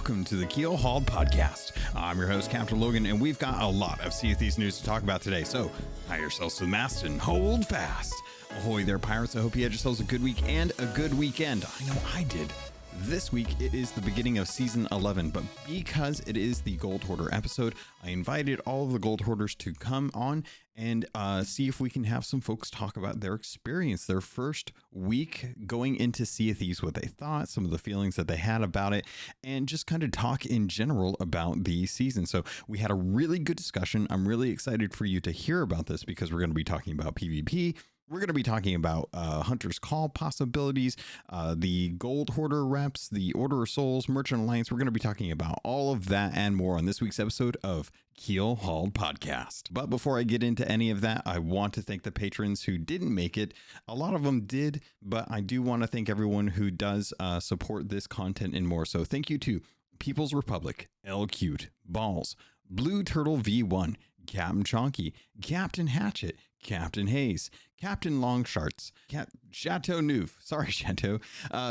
Welcome to the Keelhauled Podcast. I'm your host, CaptainLogun, and we've got a lot of Sea of Thieves news to talk about today, so tie yourselves to the mast and hold fast. Ahoy there, pirates. I hope you had yourselves a good week and a good weekend. I know I did. This week, it is the beginning of Season 11, but because it is the Gold Hoarder episode, I invited all of the Gold Hoarders to come on and see if we can have some folks talk about their experience, their first week going into Sea of Thieves, what they thought, some of the feelings that they had about it, and just kind of talk in general about the season. So we had a really good discussion. I'm really excited for you to hear about this because we're going to be talking about PvP. We're going to be talking about Hunter's Call possibilities, the Gold Hoarder reps, the Order of Souls, Merchant Alliance. We're going to be talking about all of that and more on this week's episode of Keelhauled Podcast. But before I get into any of that, I want to thank the patrons who didn't make it. A lot of them did, but I do want to thank everyone who does support this content and more. So thank you to People's Republic, L Cute, Balls, Blue Turtle V1, Captain Chonky, Captain Hatchet, Captain Hayes, Captain Longsharts, Chateau Neuf,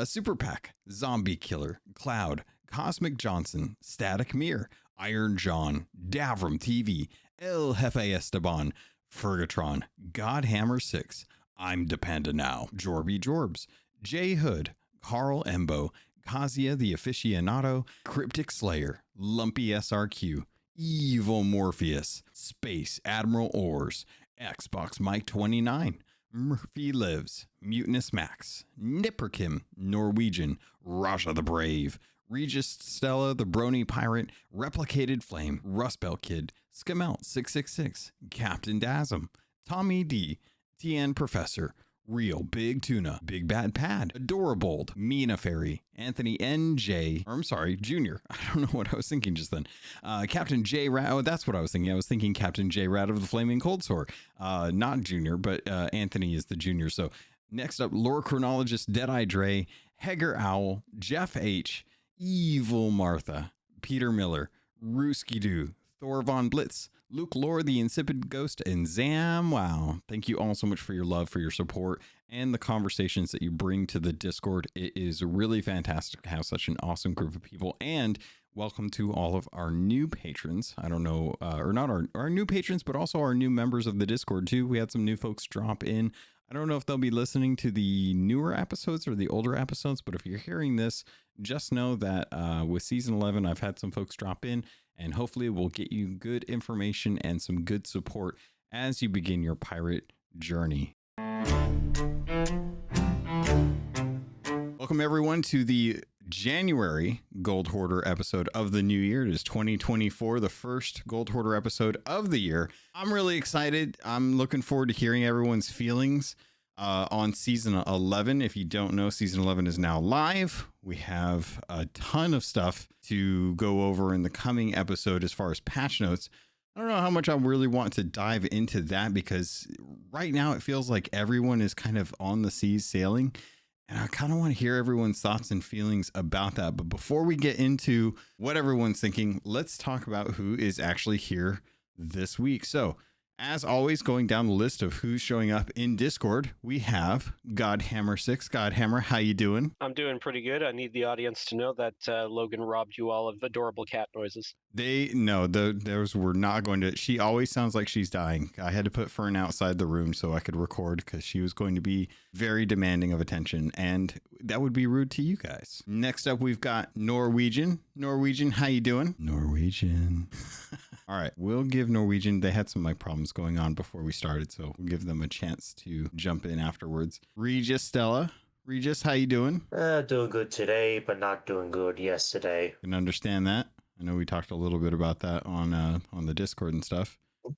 Super Pack, Zombie Killer, Cloud, Cosmic Johnson, Static Mirror, Iron John, Davram TV, El Jefe Esteban, Fergatron, Godhammer 6, I'm Dependa Now, Jorby Jorbs, J Hood, Carl Embo, Kazia the Aficionado, Cryptic Slayer, Lumpy SRQ, Evil Morpheus, Space Admiral Ors, Xbox Mike 29, Murphy Lives, Mutinous Max, Nipperkim, Norwegian, Raja the Brave, Regis Stella the Brony Pirate, Replicated Flame, Rustbelt Kid, Skamelt 666, Captain Dasm, Tommy D, TN Professor, Real Big Tuna, Big Bad Pad, Adorabold, Mina Fairy, Anthony Jr. I don't know what I was thinking just then. Captain J Rat. Oh, that's what I was thinking. I was thinking Captain J Rat of the Flaming Cold Sore. Not Junior, but Anthony is the junior. So next up, Lore Chronologist, Deadeye Dre, Heger Owl, Jeff H, Evil Martha, Peter Miller, Rooski Doo, Thor Von Blitz, Luke Lore, the Insipid Ghost, and Zam Wow. Thank you all so much for your love, for your support, and the conversations that you bring to the Discord. It is really fantastic to have such an awesome group of people. And welcome to all of our new patrons. I don't know, or not our new patrons, but also our new members of the Discord too. We had some new folks drop in. I don't know if they'll be listening to the newer episodes or the older episodes, but if you're hearing this, just know that with Season 11, I've had some folks drop in, and hopefully we'll get you good information and some good support as you begin your pirate journey. Welcome everyone to the January Gold Hoarder episode of the new year. It is 2024, the first Gold Hoarder episode of the year. I'm really excited. I'm looking forward to hearing everyone's feelings on Season 11. If you don't know, Season 11 is now live. We have a ton of stuff to go over in the coming episode as far as patch notes. I don't know how much I really want to dive into that because right now it feels like everyone is kind of on the seas sailing. And I kind of want to hear everyone's thoughts and feelings about that. But before we get into what everyone's thinking, let's talk about who is actually here this week. So as always, going down the list of who's showing up in Discord, we have Godhammer 6. Godhammer, how you doing? I'm doing pretty good. I need the audience to know that Logan robbed you all of adorable cat noises. Those were not going to. She always sounds like she's dying. I had to put Fern outside the room so I could record because she was going to be very demanding of attention, and that would be rude to you guys. Next up, we've got Norwegian. Norwegian, how you doing? Norwegian. All right, we'll give Norwegian. They had some mic problems going on before we started, so we'll give them a chance to jump in afterwards. Regis Stella. Regis, how you doing? Doing good today, but not doing good yesterday. Can understand that. I know we talked a little bit about that on the Discord and stuff.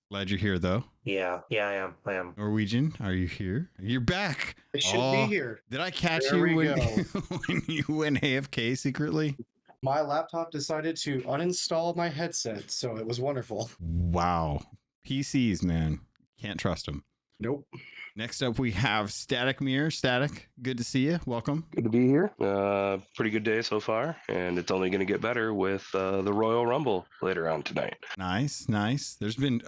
Glad you're here, though. Yeah, I am. Norwegian, are you here? You're back. I should be here. Did I catch There you we when you went AFK secretly? My laptop decided to uninstall my headset, so it was wonderful. Wow. PCs, man. Can't trust them. Nope. Next up, we have Static Mirror. Static, good to see you. Welcome. Good to be here. Pretty good day so far, and it's only going to get better with the Royal Rumble later on tonight. Nice. There's been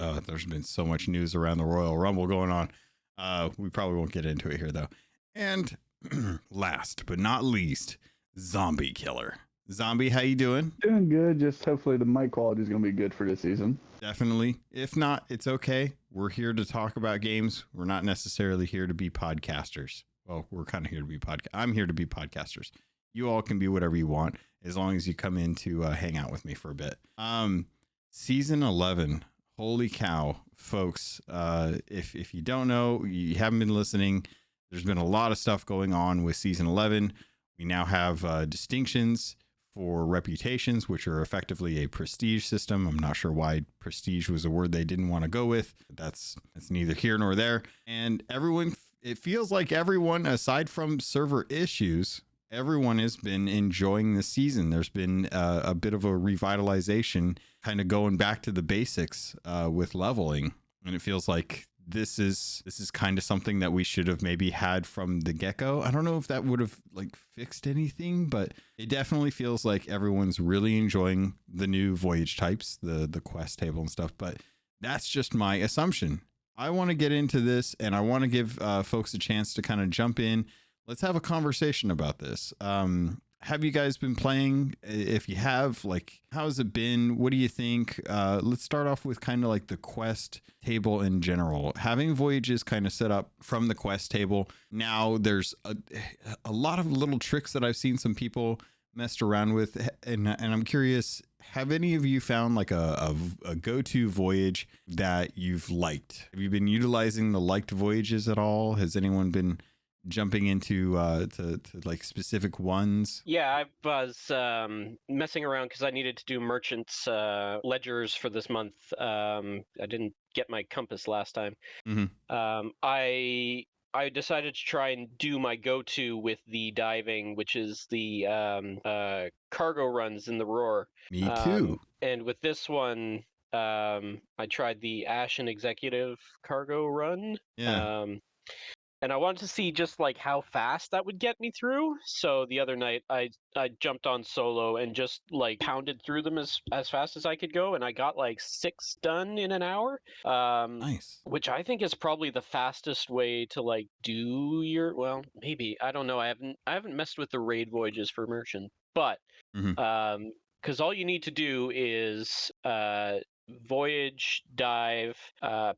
so much news around the Royal Rumble going on. We probably won't get into it here, though. And last but not least, Zombie Killer. Zombie, how you doing? Doing good. Just hopefully the mic quality is going to be good for this season. Definitely. If not, it's okay. We're here to talk about games. We're not necessarily here to be podcasters. Well, we're kind of here to be I'm here to be podcasters. You all can be whatever you want as long as you come in to hang out with me for a bit. Season 11. Holy cow, folks. If you don't know, you haven't been listening, there's been a lot of stuff going on with season 11. We now have distinctions for reputations, which are effectively a prestige system. I'm not sure why prestige was a word they didn't want to go with. That's neither here nor there. And everyone, it feels like everyone, aside from server issues, everyone has been enjoying the season. There's been a bit of a revitalization, kind of going back to the basics with leveling. And it feels like this is kind of something that we should have maybe had from the get-go. I don't know if that would have like fixed anything, but it definitely feels like everyone's really enjoying the new voyage types, the quest table and stuff. But that's just my assumption. I want to get into this, and I want to give folks a chance to kind of jump in. Let's have a conversation about this. Have you guys been playing? If you have, like, how's it been? What do you think? Let's start off with kind of like the quest table in general. Having voyages kind of set up from the quest table. Now there's a lot of little tricks that I've seen some people messed around with. And I'm curious, have any of you found like a go-to voyage that you've liked? Have you been utilizing the liked voyages at all? Has anyone been jumping into to like specific ones? Yeah, I was messing around because I needed to do merchants ledgers for this month. I didn't get my compass last time. Mm-hmm. I decided to try and do my go-to with the diving, which is the cargo runs in the Roar. Me too. And with this one, I tried the Ashen Executive cargo run. Yeah. And I wanted to see just like how fast that would get me through. So the other night I jumped on solo and just like pounded through them as fast as I could go, and I got like 6 done in an hour. Nice. Which I think is probably the fastest way to like do your, well, maybe, I don't know. I haven't messed with the raid voyages for merchant, but because all you need to do is voyage, dive,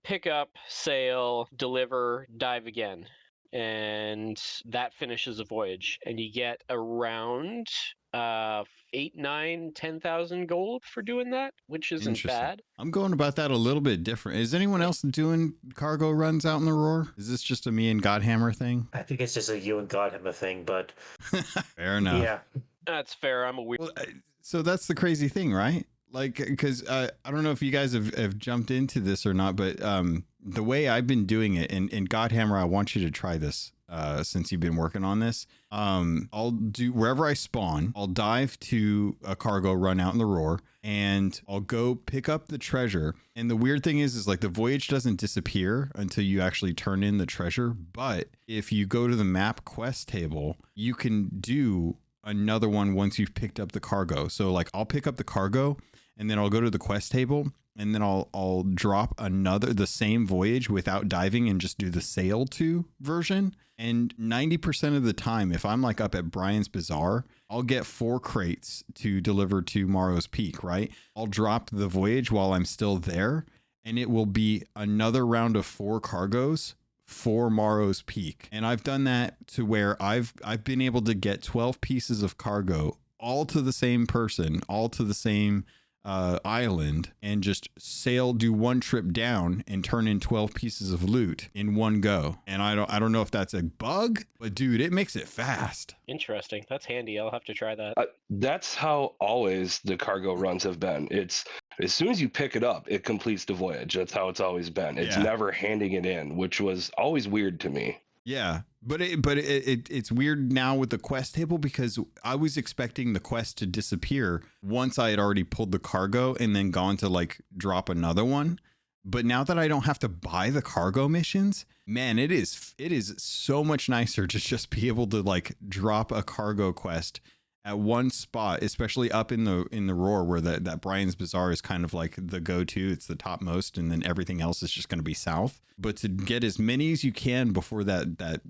pick up, sail, deliver, dive again, and that finishes a voyage, and you get around 8, 9, 10,000 gold for doing that, which isn't bad. I'm going about that a little bit different. Is anyone else doing cargo runs out in the Roar? Is this just a me and Godhammer thing? I think it's just a you and Godhammer thing, but Fair enough. yeah. That's fair. I'm a weird. Well, so that's the crazy thing, right? Like, because I don't know if you guys have jumped into this or not, but the way I've been doing it, and Godhammer, I want you to try this since you've been working on this. I'll do, wherever I spawn, I'll dive to a cargo run out in the Roar, and I'll go pick up the treasure. And the weird thing is like the voyage doesn't disappear until you actually turn in the treasure. But if you go to the map quest table, you can do another one once you've picked up the cargo. So like I'll pick up the cargo, and then I'll go to the quest table, and then I'll drop the same voyage without diving and just do the sail to version. And 90% of the time, if I'm like up at Brian's Bazaar, I'll get 4 crates to deliver to Morrow's Peak, right? I'll drop the voyage while I'm still there, and it will be another round of 4 cargoes for Morrow's Peak. And I've done that to where I've been able to get 12 pieces of cargo all to the same person, all to the same island, and just do one trip down and turn in 12 pieces of loot in one go. And I don't know if that's a bug, but dude, it makes it fast. Interesting. That's handy. I'll have to try that. That's how always the cargo runs have been. It's as soon as you pick it up, it completes the voyage. That's how it's always been. It's never handing it in, which was always weird to me. Yeah, but it's weird now with the quest table, because I was expecting the quest to disappear once I had already pulled the cargo and then gone to like drop another one. But now that I don't have to buy the cargo missions, man, it is so much nicer to just be able to like drop a cargo quest at one spot, especially up in the Roar, where that Brian's Bazaar is kind of like the go-to. It's the topmost, and then everything else is just going to be south. But to get as many as you can before that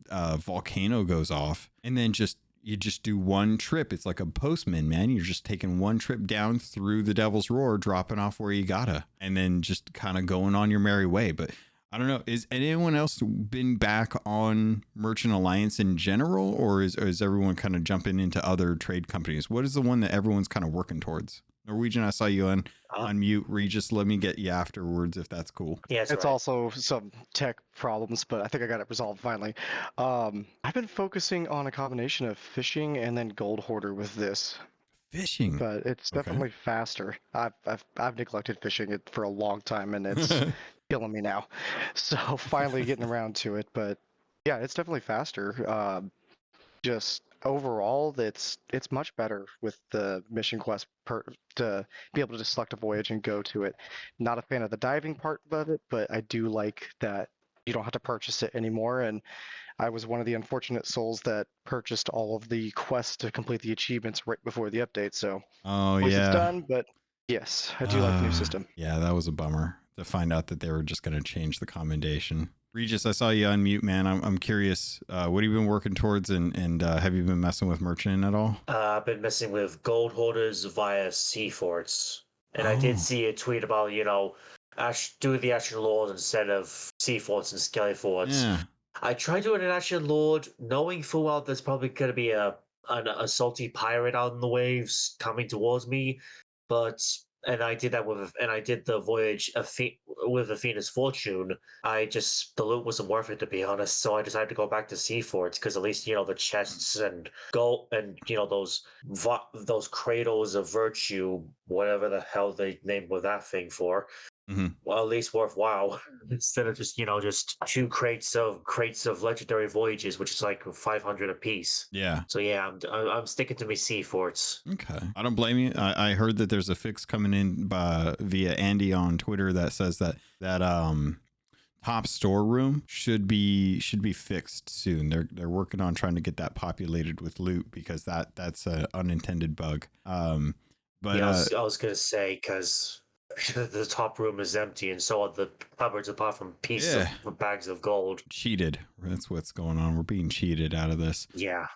volcano goes off, and then just you just do one trip. It's like a postman, man. You're just taking one trip down through the Devil's Roar, dropping off where you gotta, and then just kind of going on your merry way. But I don't know. Is anyone else been back on Merchant Alliance in general, or is everyone kind of jumping into other trade companies? What is the one that everyone's kind of working towards? Norwegian, I saw you on mute. Regis, let me get you afterwards if that's cool. Yeah, It's also some tech problems, but I think I got it resolved finally. I've been focusing on a combination of fishing and then gold hoarder with this. Fishing, but it's definitely faster. I've neglected fishing it for a long time, and it's killing me now. So finally getting around to it, but yeah, it's definitely faster. Just overall, it's much better with the mission quest to be able to just select a voyage and go to it. Not a fan of the diving part of it, but I do like that you don't have to purchase it anymore. And I was one of the unfortunate souls that purchased all of the quests to complete the achievements right before the update. So it's done, but yes, I do like the new system. Yeah, that was a bummer to find out that they were just going to change the commendation. Regis, I saw you on mute, man. I'm curious, what have you been working towards, and have you been messing with merchant at all? I've been messing with gold hoarders via sea forts, and I did see a tweet about do the Ashen Lord instead of sea forts and skelly forts. Yeah. I tried doing an Ashen Lord, knowing full well there's probably going to be a salty pirate out in the waves coming towards me, and I did that I did the voyage with Athena's Fortune. The loot wasn't worth it, to be honest, so I decided to go back to sea forts, because at least, the chests and gold and, those cradles of virtue, whatever the hell they named with that thing for, well, at least worthwhile, instead of just, just 2 crates of legendary voyages, which is like 500 a piece. Yeah. So yeah, I'm sticking to my sea forts. Okay. I don't blame you. I heard that there's a fix coming in via Andy on Twitter that says that top storeroom should be fixed soon. They're working on trying to get that populated with loot, because that's an unintended bug. But yeah, I was gonna say, because the top room is empty, and so are the cupboards, apart from pieces of bags of gold. Cheated. That's what's going on. We're being cheated out of this. Yeah.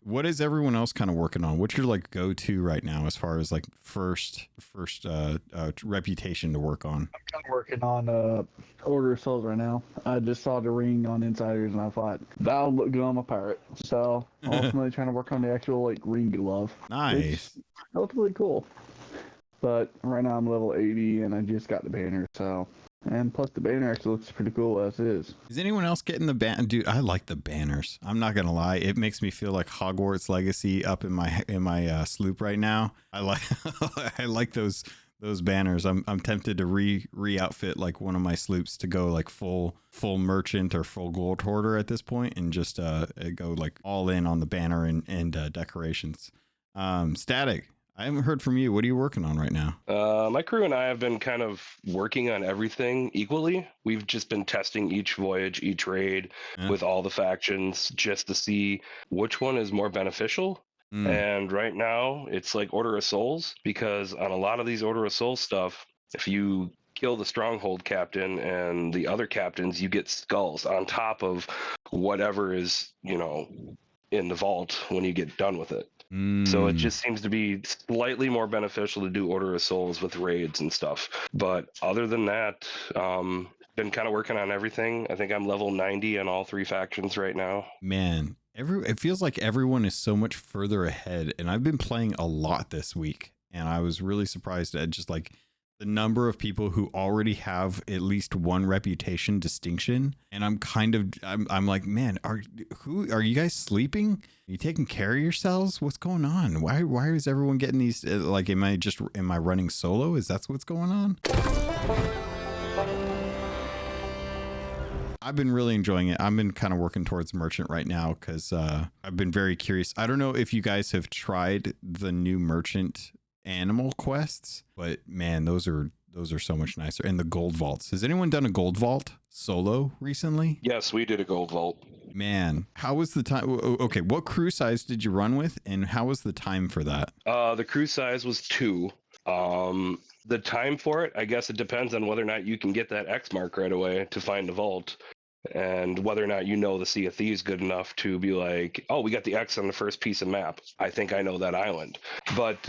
What is everyone else kind of working on? What's your go-to right now as far as first reputation to work on? I'm kind of working on Order of Souls right now. I just saw the ring on Insiders, and I thought that'll look good on my pirate. So ultimately trying to work on the actual ring glove. Nice. That looks really cool. But right now I'm level 80, and I just got the banner, so. And plus the banner actually looks pretty cool as is. Is anyone else getting the banner? Dude, I like the banners. I'm not gonna lie. It makes me feel like Hogwarts Legacy up in my sloop right now. I like those banners. I'm tempted to re-outfit one of my sloops to go full merchant or full gold hoarder at this point, and just go all in on the banner and decorations. Static, I haven't heard from you. What are you working on right now? My crew and I have been kind of working on everything equally. We've just been testing each voyage, each raid with all the factions, just to see which one is more beneficial. And right now it's Order of Souls, because on a lot of these Order of Souls stuff, if you kill the stronghold captain and the other captains, you get skulls on top of whatever is, in the vault when you get done with it. So it just seems to be slightly more beneficial to do Order of Souls with raids and stuff. But other than that, been kind of working on everything. I think I'm level 90 on all 3 factions right now. Man, it feels like everyone is so much further ahead, and I've been playing a lot this week, and I was really surprised at just the number of people who already have at least one reputation distinction. And I'm like, man, are you guys sleeping? Are you taking care of yourselves? What's going on? Why is everyone getting these? Am I running solo? Is that what's going on? I've been really enjoying it. I've been kind of working towards merchant right now, because I've been very curious. I don't know if you guys have tried the new merchant animal quests, but man, those are so much nicer. And the gold vaults. Has anyone done a gold vault solo recently? Yes, we did a gold vault. Man, how was the time? Okay, what crew size did you run with, and how was the time for that? The crew size was 2. The time for it, I guess it depends on whether or not you can get that X mark right away to find the vault. and whether or not you know the Sea of Thieves good enough to be like, oh, we got the X on the first piece of map. I think I know that island. But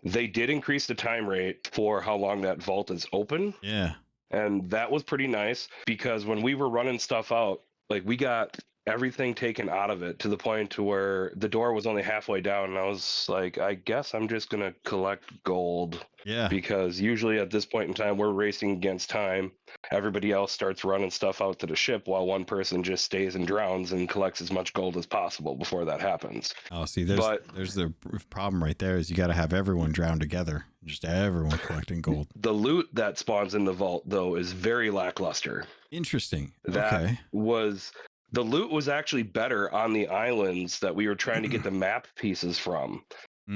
they did increase the time rate for how long that vault is open. Yeah. And that was pretty nice because when we were running stuff out, like we got everything taken out of it to the point to where the door was only halfway down. And I was like, I guess I'm just going to collect gold. Yeah. Because usually at this point in time, we're racing against time. Everybody else starts running stuff out to the ship while one person just stays and drowns and collects as much gold as possible before that happens. Oh, see, there's the problem right there is you got to have everyone drown together. Just everyone collecting gold. The loot that spawns in the vault, though, is very lackluster. Interesting. The loot was actually better on the islands that we were trying to get the map pieces from.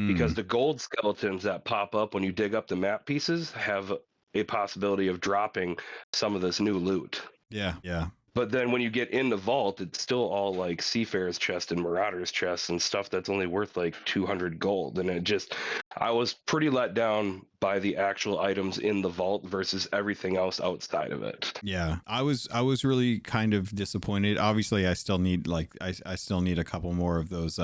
Because the gold skeletons that pop up when you dig up the map pieces have a possibility of dropping some of this new loot. Yeah, yeah. But then when you get in the vault, it's still all like Seafarer's chest and Marauder's chest and stuff that's only worth like 200 gold. And I was pretty let down by the actual items in the vault versus everything else outside of it. Yeah, I was really kind of disappointed. Obviously, I still need I still need a couple more of those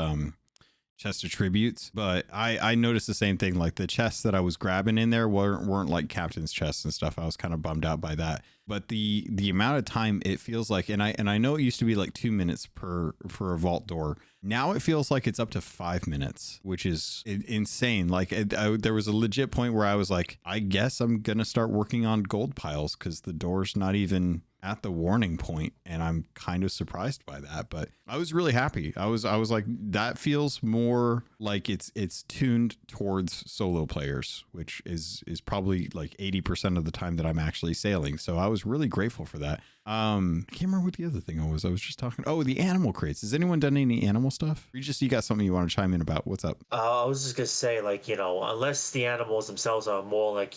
chest attributes, but I noticed the same thing. Like the chests that I was grabbing in there weren't like captain's chests and stuff. I was kind of bummed out by that. But the amount of time it feels like, and I know it used to be like 2 minutes for a vault door. Now it feels like it's up to 5 minutes, which is insane. Like there was a legit point where I was like, I guess I'm gonna start working on gold piles because the door's not even at the warning point, and I'm kind of surprised by that. But I was really happy. I was like, that feels more like it's tuned towards solo players, which is probably like 80% of the time that I'm actually sailing. So I was really grateful for that. I can't remember what the other thing was. I was just talking. Oh, the animal crates. Has anyone done any animal stuff? You got something you want to chime in about? What's up? I was just gonna say, like, unless the animals themselves are more like,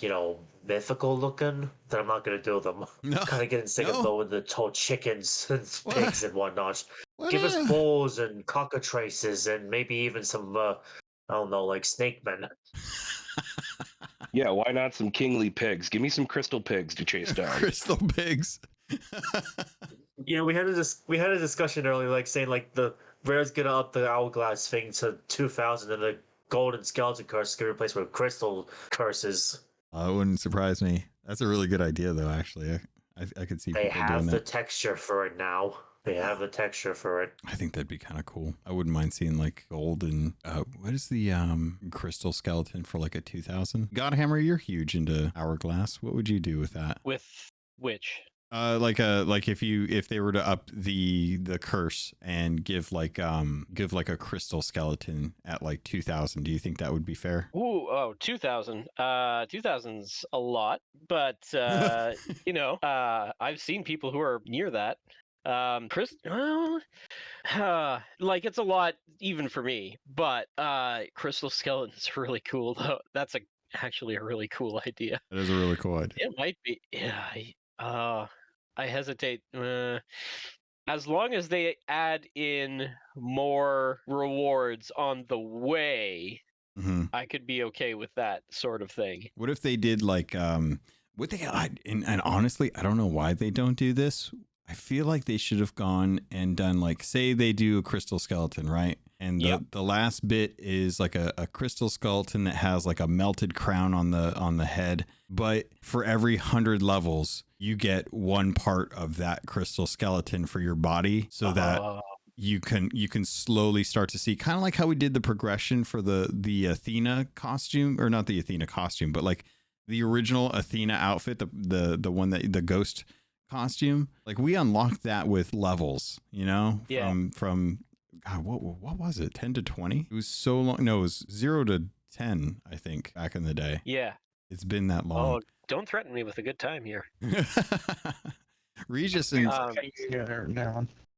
mythical looking, then I'm not gonna do them. No. Kind of getting sick of the whole chickens and pigs and whatnot. What Give us bulls and cockatrices and maybe even some, I don't know, like snake men. Yeah, why not some kingly pigs? Give me some crystal pigs to chase down. Crystal pigs. Yeah, we had a discussion earlier, like saying like the Rare's gonna up the Hourglass thing to 2,000, and the golden skeleton curse is gonna replace with crystal curses. That wouldn't surprise me. That's a really good idea, though. Actually, I could see They people doing have the that. texture for it now. They have the texture for it. I think that'd be kind of cool. I wouldn't mind seeing like gold and what is the crystal skeleton for like a 2,000? Godhammer, you're huge into Hourglass. What would you do with that? With which? Like if they were to up the curse and give like a crystal skeleton at like 2,000, do you think that would be fair? Ooh, 2,000. 2,000's a lot, but I've seen people who are near that. Like it's a lot even for me, but crystal skeleton's really cool though. That's actually a really cool idea. That is a really cool idea. It might be. Yeah. I hesitate. As long as they add in more rewards on the way, I could be okay with that sort of thing. What if they did like and honestly, I don't know why they don't do this. I feel like they should have gone and done like, say they do a crystal skeleton, right? And the last bit is like a crystal skeleton that has like a melted crown on the head. But for every 100 levels, you get one part of that crystal skeleton for your body, so that you can slowly start to see, kind of like how we did the progression for the Athena costume, or not the Athena costume, but like the original Athena outfit, the one that the ghost costume. Like we unlocked that with levels, from God, what was it? 10 to 20? It was so long. No, it was 0 to 10, I think, back in the day. Yeah. It's been that long. Oh, don't threaten me with a good time here. Regis and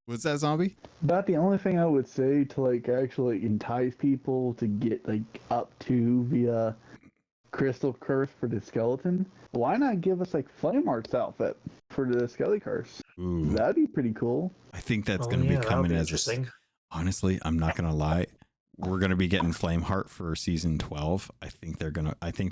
what's that, Zombie? About the only thing I would say to like actually entice people to get like up to via crystal curse for the skeleton, why not give us like Flame Art's outfit for the Skelly curse? Ooh. That'd be pretty cool. I think that's going to be coming as honestly, I'm not going to lie. we're gonna be getting Flameheart for season 12. I think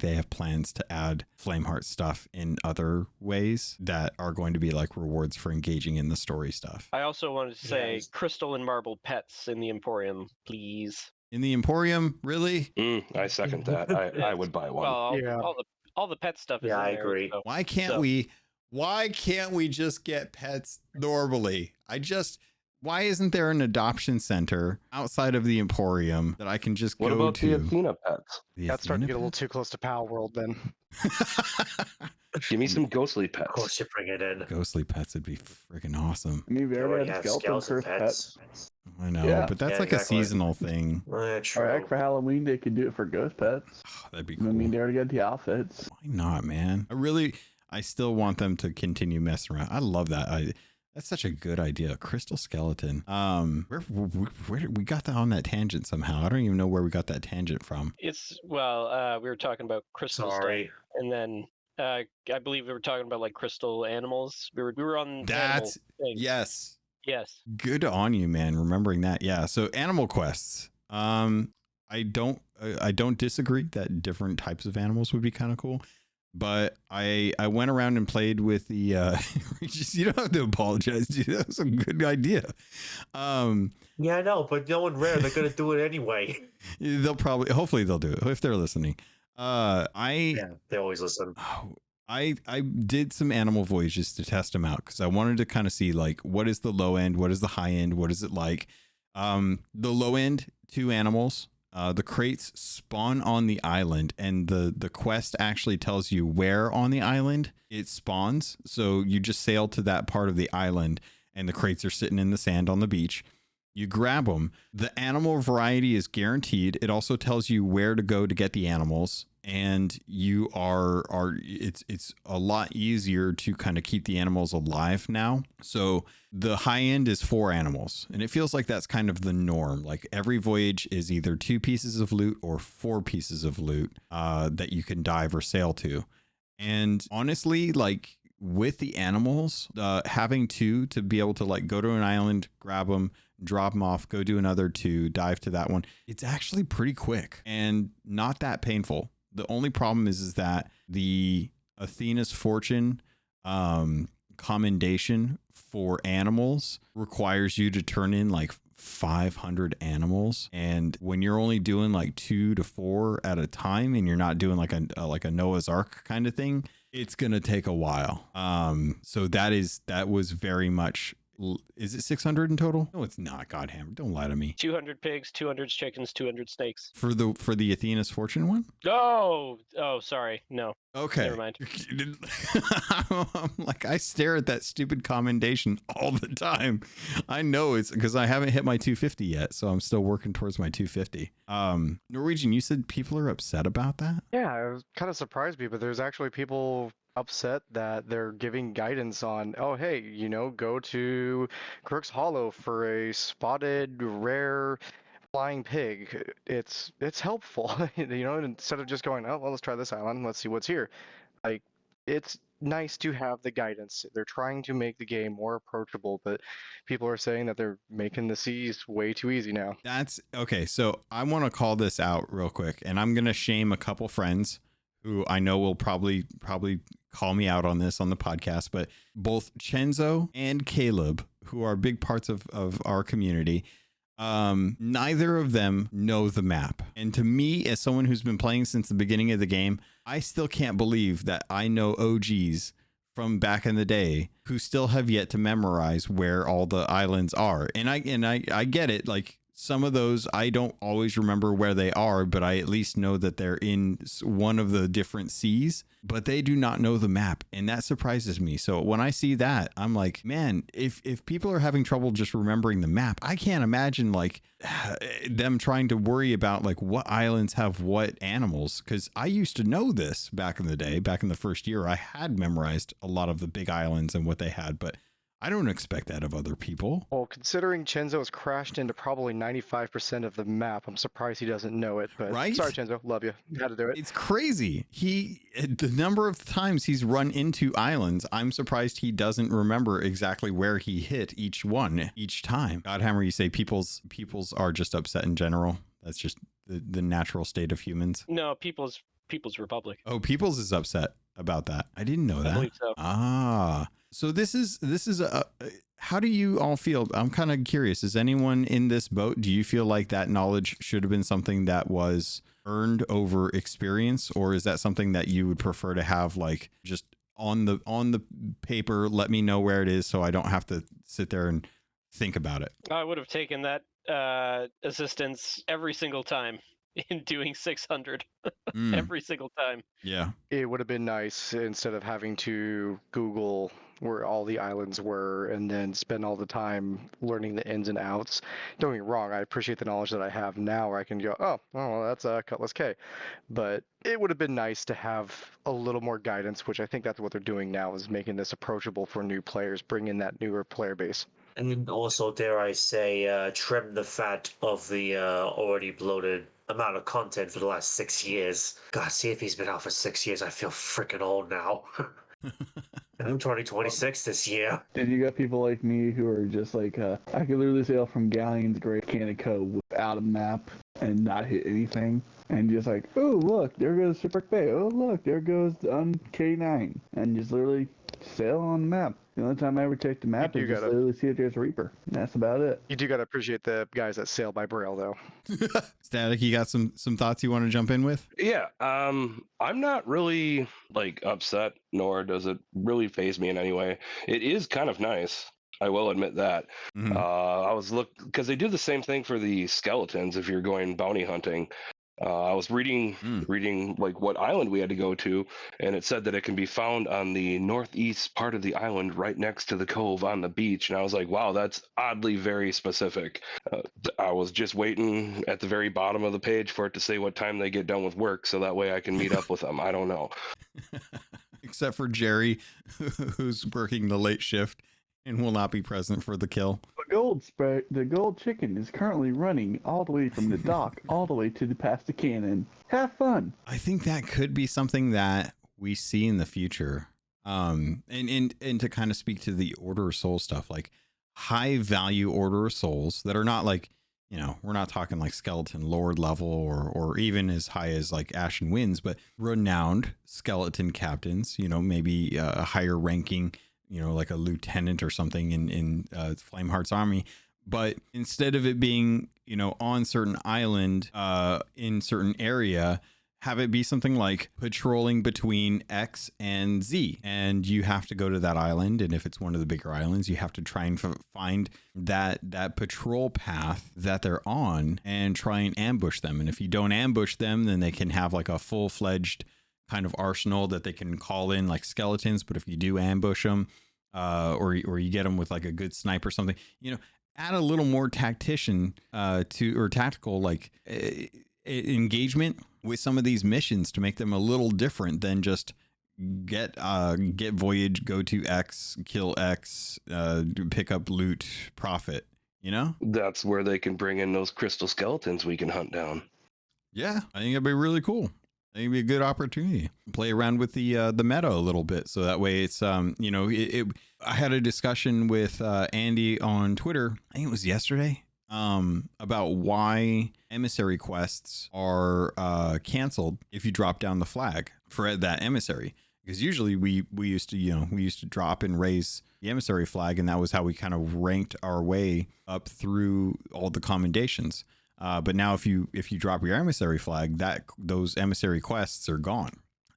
they have plans to add Flameheart stuff in other ways that are going to be like rewards for engaging in the story stuff. I also wanted to say crystal and marble pets in the Emporium, please. In the Emporium, really? I second that. I would buy one. Well, all the pet stuff is in there. I agree. So. Why can't we just get pets normally? Why isn't there an adoption center outside of the Emporium that I can just what go about to? the Athena pets? That's starting to get a little too close to Pal World then. Give me some ghostly pets. Of course, you bring it in. Ghostly pets would be freaking awesome. I mean, we already have had skeleton skeleton pets. I know, Yeah. but that's Yeah, like exactly. a seasonal thing. True. Or heck, for Halloween, they could do it for ghost pets. Oh, that'd be I cool. mean, they already got the outfits. Why not, man? I still want them to continue messing around. I love that. That's such a good idea. Crystal skeleton. Where we got that on that tangent somehow. I don't even know where we got that tangent from. We were talking about crystal Sorry. stuff, and then I believe we were talking about like crystal animals. We were on That's animal things. yes. Good on you, man. Remembering that. Yeah. So animal quests. I don't disagree that different types of animals would be kind of cool. But I went around and played with the Regis, you don't have to apologize, dude. That was a good idea. Yeah, I know, but no one rare. They're gonna do it anyway. Hopefully they'll do it if they're listening. They always listen. I did some animal voyages to test them out because I wanted to kind of see like what is the low end, what is the high end, what is it like. The low end, 2 animals. The crates spawn on the island, and the quest actually tells you where on the island it spawns. So you just sail to that part of the island, and the crates are sitting in the sand on the beach. You grab them. The animal variety is guaranteed. It also tells you where to go to get the animals, and you it's a lot easier to kind of keep the animals alive now. So the high end is 4 animals, and it feels like that's kind of the norm. Like every voyage is either 2 pieces of loot or 4 pieces of loot that you can dive or sail to. And honestly, like with the animals, having 2 to be able to like go to an island, grab them, drop them off, go do another 2, dive to that one. It's actually pretty quick and not that painful. The only problem is that the Athena's Fortune commendation for animals requires you to turn in like 500 animals, and when you're only doing like 2 to 4 at a time, and you're not doing like a Noah's Ark kind of thing, it's gonna take a while. So that was very much. Is it 600 in total? No, it's not. Godhammer, don't lie to me. 200 pigs, 200 chickens, 200 snakes. For the Athena's Fortune one? Oh, sorry. No. Okay. Never mind. I'm like, I stare at that stupid commendation all the time. I know it's because I haven't hit my 250 yet, so I'm still working towards my 250. Norwegian, you said people are upset about that? Yeah, it was kind of surprised me, but there's actually people upset that they're giving guidance on, oh, hey, go to Crook's Hollow for a spotted rare flying pig. It's helpful, instead of just going, oh, well, let's try this island, let's see what's here. Like, it's nice to have the guidance. They're trying to make the game more approachable, but people are saying that they're making the seas way too easy now. That's okay. So I want to call this out real quick, and I'm going to shame a couple friends who I know will probably call me out on this on the podcast, but both Chenzo and Caleb, who are big parts of our community, neither of them know the map. And to me, as someone who's been playing since the beginning of the game, I still can't believe that I know OGs from back in the day who still have yet to memorize where all the islands are. And I get it. Like, some of those, I don't always remember where they are, but I at least know that they're in one of the different seas, but they do not know the map. And that surprises me. So when I see that, I'm like, man, if people are having trouble just remembering the map, I can't imagine like them trying to worry about like what islands have what animals. Cause I used to know this back in the day, back in the first year, I had memorized a lot of the big islands and what they had, but I don't expect that of other people. Well, considering Chenzo has crashed into probably 95% of the map, I'm surprised he doesn't know it. But right? Sorry, Chenzo, love you. Had to do it. It's crazy. The number of times he's run into islands, I'm surprised he doesn't remember exactly where he hit each one each time. Godhammer, you say people's are just upset in general That's just the natural state of humans. No, People's Republic. Oh, People's is upset about that. I didn't know that. I believe so. So this is a. How do you all feel? I'm kind of curious. Is anyone in this boat? Do you feel like that knowledge should have been something that was earned over experience, or is that something that you would prefer to have like just on the paper? Let me know where it is, so I don't have to sit there and think about it. I would have taken that assistance every single time in doing 600 every single time. Yeah. It would have been nice instead of having to Google where all the islands were and then spend all the time learning the ins and outs. Don't get me wrong, I appreciate the knowledge that I have now where I can go, oh well, that's a Cutlass K. But it would have been nice to have a little more guidance, which I think that's what they're doing now, is making this approachable for new players, bring in that newer player base. And also, dare I say, trim the fat of the already bloated amount of content for the last 6 years. God, see if he's been out for 6 years. I feel freaking old now. And I'm turning 26 this year. And you got people like me who are just like, I could literally sail from Galleon's Great Canico without a map and not hit anything. And just like, oh, look, there goes Shipwreck Bay. Oh, look, there goes K9. And just literally sail on the map. The only time I ever check the map is just literally see if there's a Reaper. And that's about it. You do got to appreciate the guys that sail by Braille, though. Static, you got some thoughts you want to jump in with? Yeah, I'm not really like upset, nor does it really faze me in any way. It is kind of nice. I will admit that. Mm-hmm. I was because they do the same thing for the skeletons if you're going bounty hunting. I was reading like what island we had to go to, and it said that it can be found on the northeast part of the island, right next to the cove on the beach. And I was like, wow, that's oddly very specific. I was just waiting at the very bottom of the page for it to say what time they get done with work, so that way I can meet up with them. I don't know. Except for Jerry, who's working the late shift and will not be present for the kill. The gold chicken is currently running all the way from the dock all the way to past the cannon. Have fun. I think that could be something that we see in the future. And to kind of speak to the Order of Souls stuff, like high value Order of Souls that are not like, you know, we're not talking like skeleton lord level or even as high as like Ashen Winds, but renowned skeleton captains, you know, maybe a higher ranking, you know, like a lieutenant or something in Flameheart's army. But instead of it being, you know, on certain island in certain area, have it be something like patrolling between X and Z. And you have to go to that island. And if it's one of the bigger islands, you have to try and find that patrol path that they're on and try and ambush them. And if you don't ambush them, then they can have like a full-fledged kind of arsenal that they can call in like skeletons. But if you do ambush them, or you get them with like a good snipe or something, you know, add a little more tactician or tactical like engagement with some of these missions to make them a little different than just get voyage, go to X, kill X, pick up loot, profit. You know, that's where they can bring in those crystal skeletons we can hunt down. Yeah, I think that'd be really cool. I think it'd be a good opportunity. Play around with the meta a little bit, so that way it's you know, I had a discussion with Andy on Twitter. I think it was yesterday, about why emissary quests are canceled if you drop down the flag for that emissary. Because usually we used to drop and raise the emissary flag, and that was how we kind of ranked our way up through all the commendations. But now if you drop your emissary flag, those emissary quests are gone.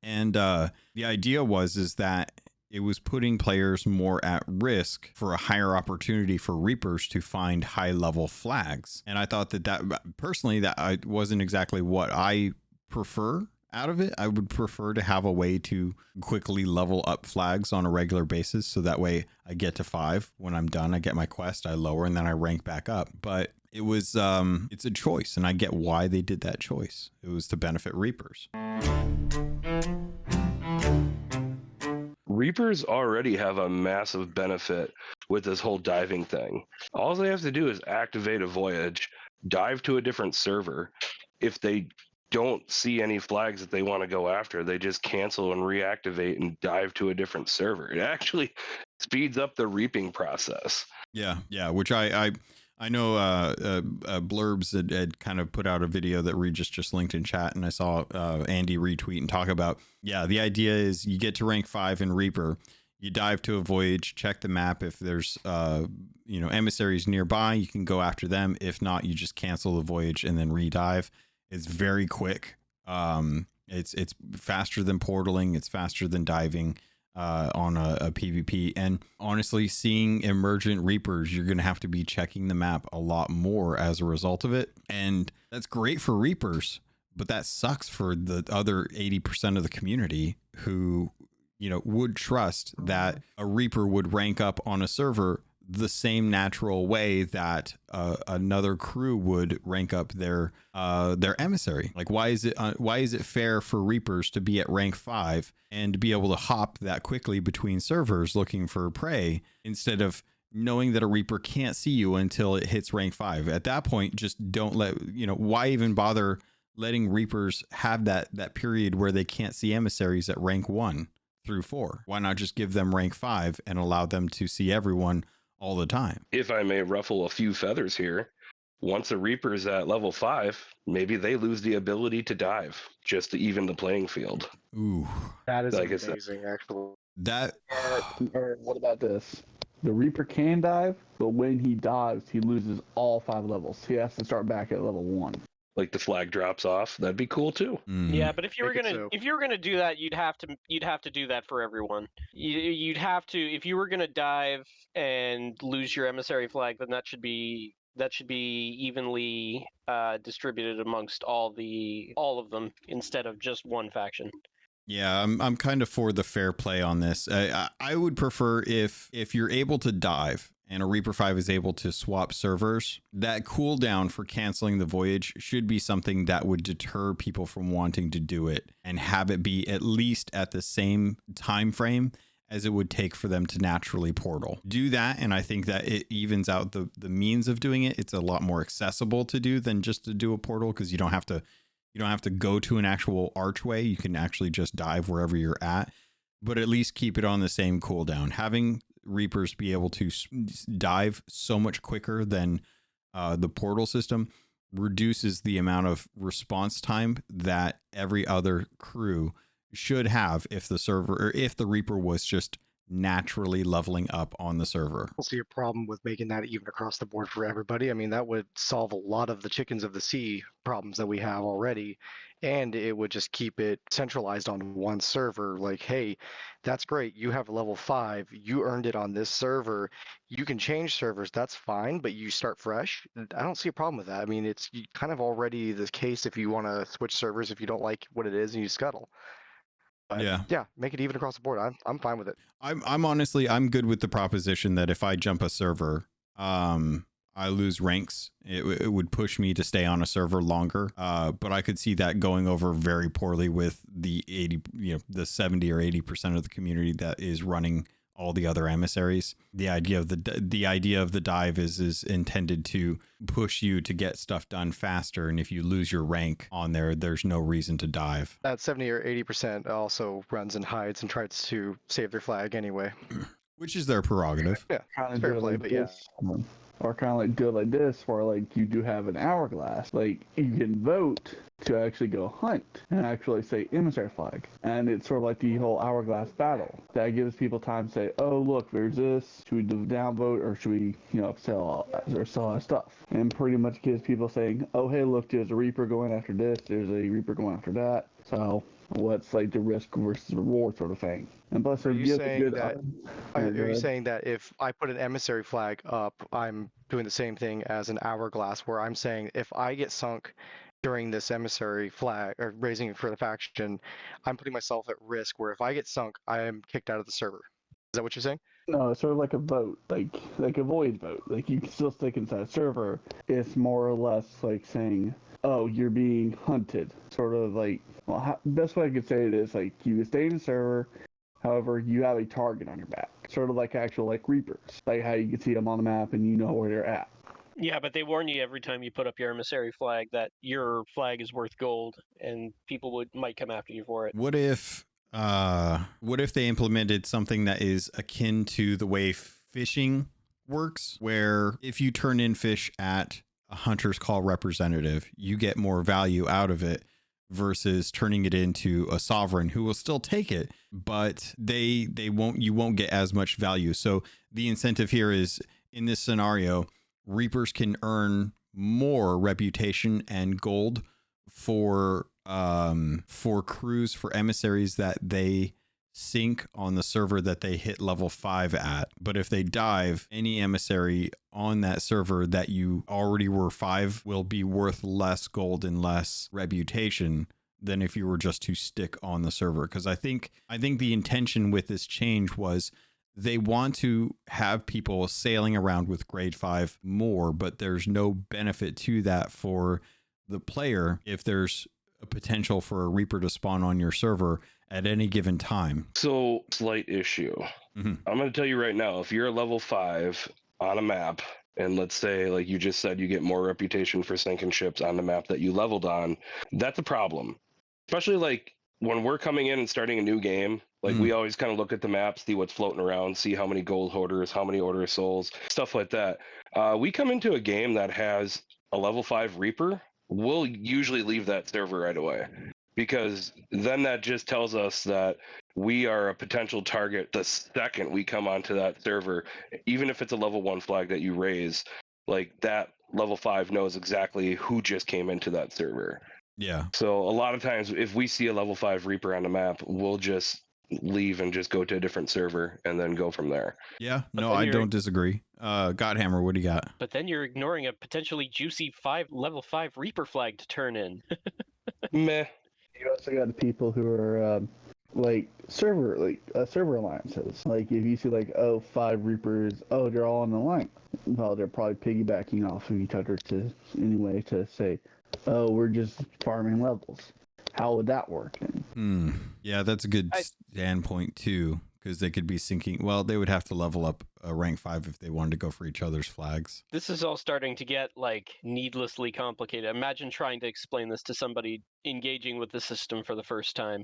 And the idea is that it was putting players more at risk for a higher opportunity for Reapers to find high level flags. And I thought that personally, that wasn't exactly what I prefer out of it. I would prefer to have a way to quickly level up flags on a regular basis. So that way I get to 5. When I'm done, I get my quest, I lower, and then I rank back up. But it was, it's a choice, and I get why they did that choice. It was to benefit Reapers. Reapers already have a massive benefit with this whole diving thing. All they have to do is activate a voyage, dive to a different server. If they don't see any flags that they want to go after, they just cancel and reactivate and dive to a different server. It actually speeds up the reaping process. Yeah, which I I know Blurbs had kind of put out a video that Regis just linked in chat, and I saw Andy retweet and talk about, the idea is you get to rank 5 in Reaper, you dive to a voyage, check the map. If there's emissaries nearby, you can go after them. If not, you just cancel the voyage and then redive. It's very quick. It's faster than portaling. It's faster than diving on a PvP. And honestly, seeing emergent Reapers, you're going to have to be checking the map a lot more as a result of it. And that's great for Reapers, but that sucks for the other 80% of the community who, would trust that a Reaper would rank up on a server the same natural way that another crew would rank up their emissary. Like, why is it fair for Reapers to be at rank 5 and to be able to hop that quickly between servers looking for prey instead of knowing that a Reaper can't see you until it hits rank 5? At that point, just don't why even bother letting Reapers have that period where they can't see emissaries at rank 1 through 4? Why not just give them rank 5 and allow them to see everyone all the time? If I may ruffle a few feathers here, once a Reaper's at level 5, maybe they lose the ability to dive just to even the playing field. Ooh, That is Like I said. amazing, actually. that Or what about this? The Reaper can dive, but when he dives, he loses all 5 levels. He has to start back at level 1. Like the flag drops off, that'd be cool too. Yeah, but if you were Make it gonna so. if you were gonna do that, you'd have to do that for everyone. You'd have to, if you were gonna dive and lose your emissary flag, then that should be evenly distributed amongst all of them instead of just one faction. Yeah, I'm kind of for the fair play on this. I would prefer if you're able to dive and a Reaper 5 is able to swap servers, that cooldown for canceling the voyage should be something that would deter people from wanting to do it and have it be at least at the same time frame as it would take for them to naturally portal. Do that, and I think that it evens out the means of doing it. It's a lot more accessible to do than just to do a portal, because you don't have to go to an actual archway. You can actually just dive wherever you're at, but at least keep it on the same cooldown. Having Reapers be able to dive so much quicker than the portal system reduces the amount of response time that every other crew should have if the Reaper was just naturally leveling up on the server. I don't see a problem with making that even across the board for everybody. I mean, that would solve a lot of the chickens of the sea problems that we have already, and it would just keep it centralized on one server. Like, hey, that's great. You have a level 5. You earned it on this server. You can change servers. That's fine, but you start fresh. I don't see a problem with that. I mean, it's kind of already the case if you want to switch servers if you don't like what it is and you scuttle. But yeah, make it even across the board. I'm fine with it. I'm honestly good with the proposition that if I jump a server, I lose ranks. It would push me to stay on a server longer. But I could see that going over very poorly with the 70 or 80% of the community that is running all the other emissaries. The idea of the dive is intended to push you to get stuff done faster, and if you lose your rank on there's no reason to dive. That 70 or 80% also runs and hides and tries to save their flag anyway. Which is their prerogative. Yeah, Kind of fair do it play, like but yeah. this. Or kind of like do it like this, where like you do have an hourglass. Like you can vote to actually go hunt and actually say emissary flag. And it's sort of like the whole hourglass battle. That gives people time to say, oh, look, there's this. Should we do downvote or should we, sell our stuff? And pretty much gives people saying, oh, hey, look, there's a Reaper going after this. There's a Reaper going after that. So what's like the risk versus reward sort of thing? And plus, Are you gives saying a good, that? Are you saying that if I put an emissary flag up, I'm doing the same thing as an hourglass, where I'm saying if I get sunk during this emissary flag or raising it for the faction, I'm putting myself at risk. Where if I get sunk, I am kicked out of the server. Is that what you're saying? No, it's sort of like a vote, like a void vote. Like you can still stick inside a server. It's more or less like saying, oh, you're being hunted. Sort of like, well, best way I could say it is like you can stay in the server. However, you have a target on your back, sort of like actual like Reapers, like how you can see them on the map and you know where they're at. Yeah, but they warn you every time you put up your emissary flag that your flag is worth gold, and people might come after you for it. What if they implemented something that is akin to the way fishing works, where if you turn in fish at a hunter's call representative, you get more value out of it versus turning it into a sovereign who will still take it, but you won't get as much value. So the incentive here is, in this scenario, Reapers can earn more reputation and gold for crews, for emissaries that they sink on the server that they hit level 5 at. But if they dive, any emissary on that server that you already were 5 will be worth less gold and less reputation than if you were just to stick on the server. Because I think the intention with this change was they want to have people sailing around with grade 5 more, but there's no benefit to that for the player if there's a potential for a Reaper to spawn on your server at any given time. So, slight issue. Mm-hmm. I'm going to tell you right now, if you're a level 5 on a map, and let's say, like you just said, you get more reputation for sinking ships on the map that you leveled on, that's a problem. Especially like when we're coming in and starting a new game, like we always kind of look at the map, see what's floating around, see how many gold hoarders, how many order of souls, stuff like that. We come into a game that has a level 5 Reaper, we'll usually leave that server right away, because then that just tells us that we are a potential target the second we come onto that server. Even if it's a level 1 flag that you raise, like that level 5 knows exactly who just came into that server. Yeah. So a lot of times if we see a level 5 Reaper on the map, we'll just leave and just go to a different server and then go from there. Yeah, no, I don't disagree. Godhammer, what do you got? But then you're ignoring a potentially juicy level 5 Reaper flag to turn in. Meh. You also got the people who are server alliances. Like if you see 5 Reapers, they're all on the line. Well, they're probably piggybacking off of each other to say, we're just farming levels. How would that work then? Yeah, that's a good standpoint too, because they could be sinking. Well, they would have to level up a rank 5 if they wanted to go for each other's flags. This is all starting to get needlessly complicated. Imagine trying to explain this to somebody engaging with the system for the first time.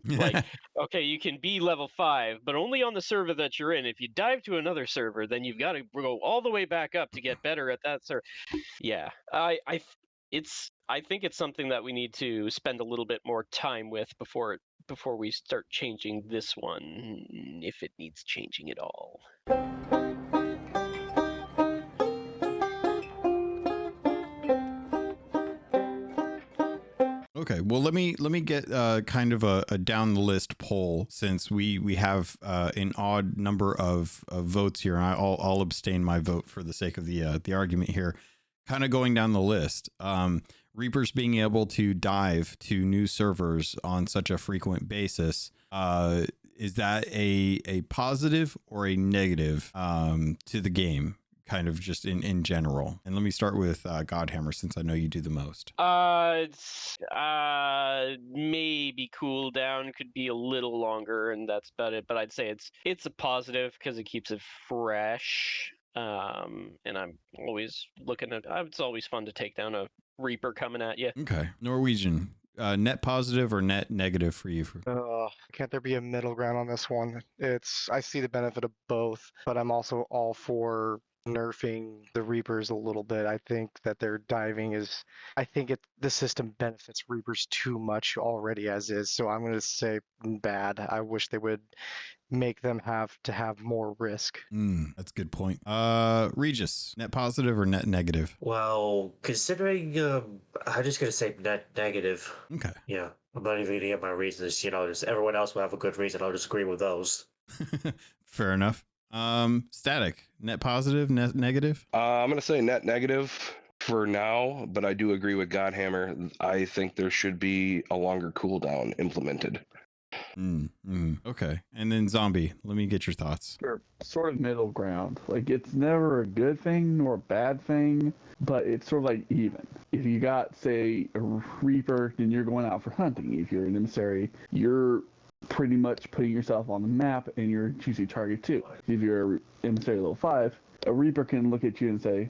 Okay, you can be level 5, but only on the server that you're in. If you dive to another server, then you've got to go all the way back up to get better at that server. Yeah, I think it's something that we need to spend a little bit more time with before we start changing this one, if it needs changing at all. Okay, well let me get kind of a down the list poll, since we have an odd number of votes here, and I'll abstain my vote for the sake of the argument here. Kind of going down the list, Reapers being able to dive to new servers on such a frequent basis, is that a positive or a negative to the game, kind of just in general? And let me start with Godhammer, since I know you do the most. It's maybe cooldown could be a little longer, and that's about it. But I'd say it's a positive because it keeps it fresh. And I'm always looking at. It's always fun to take down a Reaper coming at you. Okay, Norwegian. Net positive or net negative for you? Can't there be a middle ground on this one? I see the benefit of both, but I'm also all for nerfing the Reapers a little bit. I think that their diving the system benefits Reapers too much already as is. So I'm going to say bad. I wish they would make them have to have more risk. That's a good point. Regis, net positive or net negative? Well, considering I'm just gonna say net negative. Okay. Yeah, I'm not even gonna get my reasons. Just everyone else will have a good reason. I'll just agree with those. Fair enough. Static, net positive, net negative? I'm gonna say net negative for now, but I do agree with Godhammer. I think there should be a longer cooldown implemented. Okay. And then Zombie, let me get your thoughts. Sort of middle ground. It's never a good thing nor a bad thing, but it's sort of even. If you got, say, a Reaper, then you're going out for hunting. If you're an emissary, you're pretty much putting yourself on the map and you're choosing target too. If you're emissary level 5, a Reaper can look at you and say,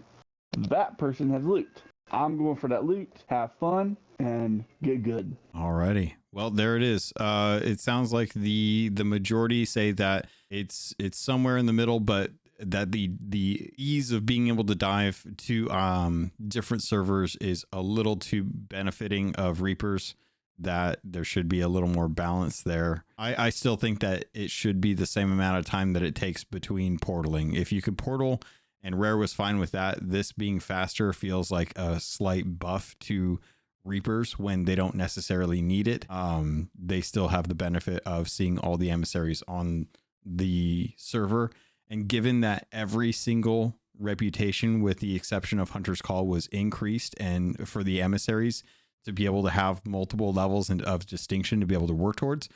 that person has loot. I'm going for that loot, have fun, and get good. Alrighty. Well, there it is. It sounds like the majority say that it's somewhere in the middle, but the ease of being able to dive to different servers is a little too benefiting of Reapers, that there should be a little more balance there. I still think that it should be the same amount of time that it takes between portaling. If you could portal, and Rare was fine with that, this being faster feels like a slight buff to Reapers when they don't necessarily need it. They still have the benefit of seeing all the emissaries on the server. And given that every single reputation, with the exception of Hunter's Call, was increased, and for the emissaries to be able to have multiple levels of distinction to be able to work towards,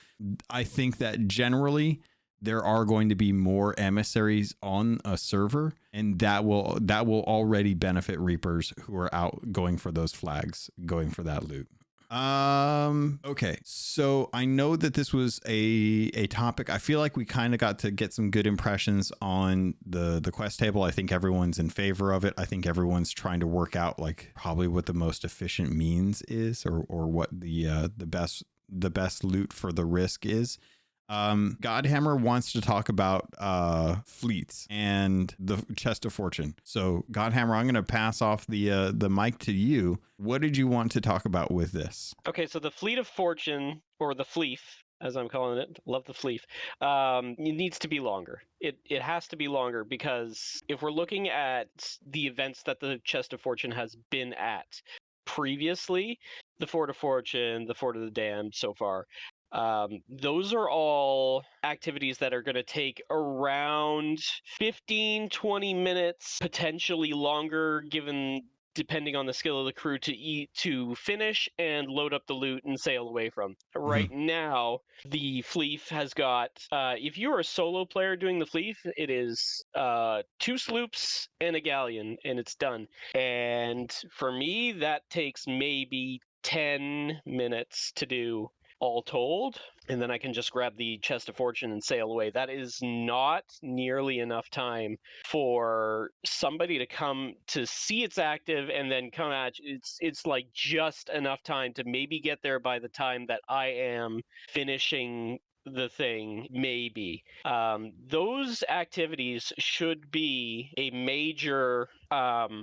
I think that generally there are going to be more emissaries on a server, and that will already benefit Reapers who are out going for those flags, going for that loot. Okay, so I know that this was a topic. I feel like we kind of got to get some good impressions on the quest table. I think everyone's in favor of it. I think everyone's trying to work out like probably what the most efficient means is, or what the best loot for the risk is. Godhammer wants to talk about fleets and the chest of fortune. So Godhammer, I'm going to pass off the mic to you. What did you want to talk about with this? Okay, so the fleet of fortune, or the fleef, as I'm calling it, love the fleef, it needs to be longer. It has to be longer, because if we're looking at the events that the chest of fortune has been at previously, the Fort of Fortune, the Fort of the Damned so far, those are all activities that are going to take around 15-20 minutes, potentially longer, depending on the skill of the crew, to finish and load up the loot and sail away from. Right now, the Fleef has got, if you're a solo player doing the Fleef, it is 2 sloops and a galleon, and it's done. And for me, that takes maybe 10 minutes to do, all told, and then I can just grab the chest of fortune and sail away. That is not nearly enough time for somebody to come to see it's active and then come at you. It's like just enough time to maybe get there by the time that I am finishing the thing, maybe. Those activities should be a major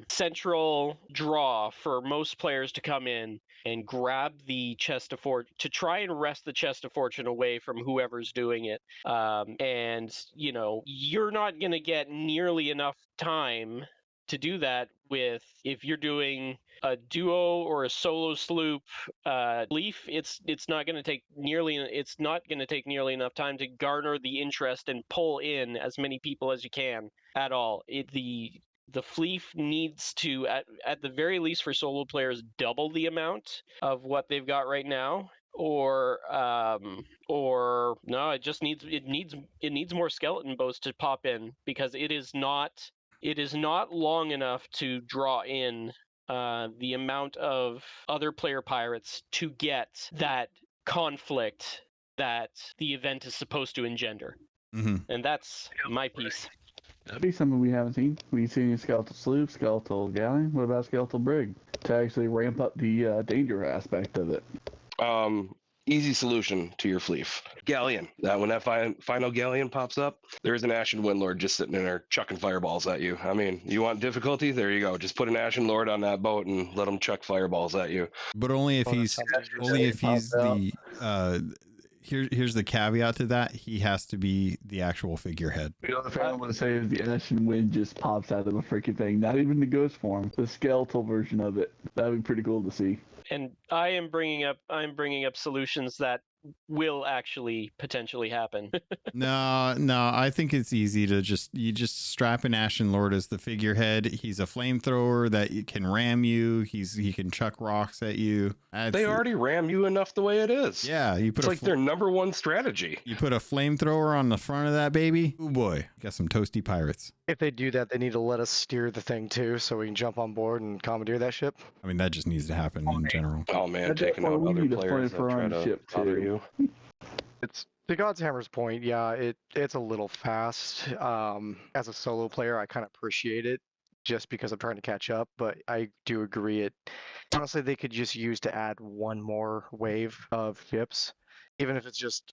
central draw for most players to come in and grab the chest of fortune, to try and wrest the chest of fortune away from whoever's doing it. And, you know, you're not going to get nearly enough time to do that if you're doing a duo or a solo sloop leaf. It's not going to take nearly enough time to garner the interest and pull in as many people as you can at all. The Fleef needs to, at the very least for solo players, double the amount of what they've got right now, or no, it needs more skeleton bows to pop in, because it is not long enough to draw in the amount of other player pirates to get that conflict that the event is supposed to engender. And that's my piece. That'd be something we haven't seen. We've seen a skeletal sloop, skeletal galleon. What about skeletal brig to actually ramp up the danger aspect of it? Easy solution to your fleef. Galleon. When that final galleon pops up, there's an Ashen Windlord just sitting in there chucking fireballs at you. I mean, you want difficulty? There you go. Just put an Ashen Lord on that boat and let him chuck fireballs at you. But only if he's the here's the caveat to that: he has to be the actual figurehead. The other thing I want to say is the Ashen Wind just pops out of a freaking thing. Not even the ghost form, the skeletal version of it. That'd be pretty cool to see. And I'm bringing up solutions that will actually potentially happen. No, I think it's easy to just strap an Ashen Lord as the figurehead. He's a flamethrower that can ram you. He can chuck rocks at you. They already ram you enough the way it is. Yeah, it's like their number one strategy. You put a flamethrower on the front of that baby. Oh boy, got some toasty pirates. If they do that, they need to let us steer the thing too, so we can jump on board and commandeer that ship. I mean, that just needs to happen in general. Oh man, taking out other players that try to bother you. It's to God's Hammer's point. Yeah, it's a little fast. As a solo player, I kind of appreciate it just because I'm trying to catch up. But I do agree honestly, they could just use to add one more wave of ships even if it's just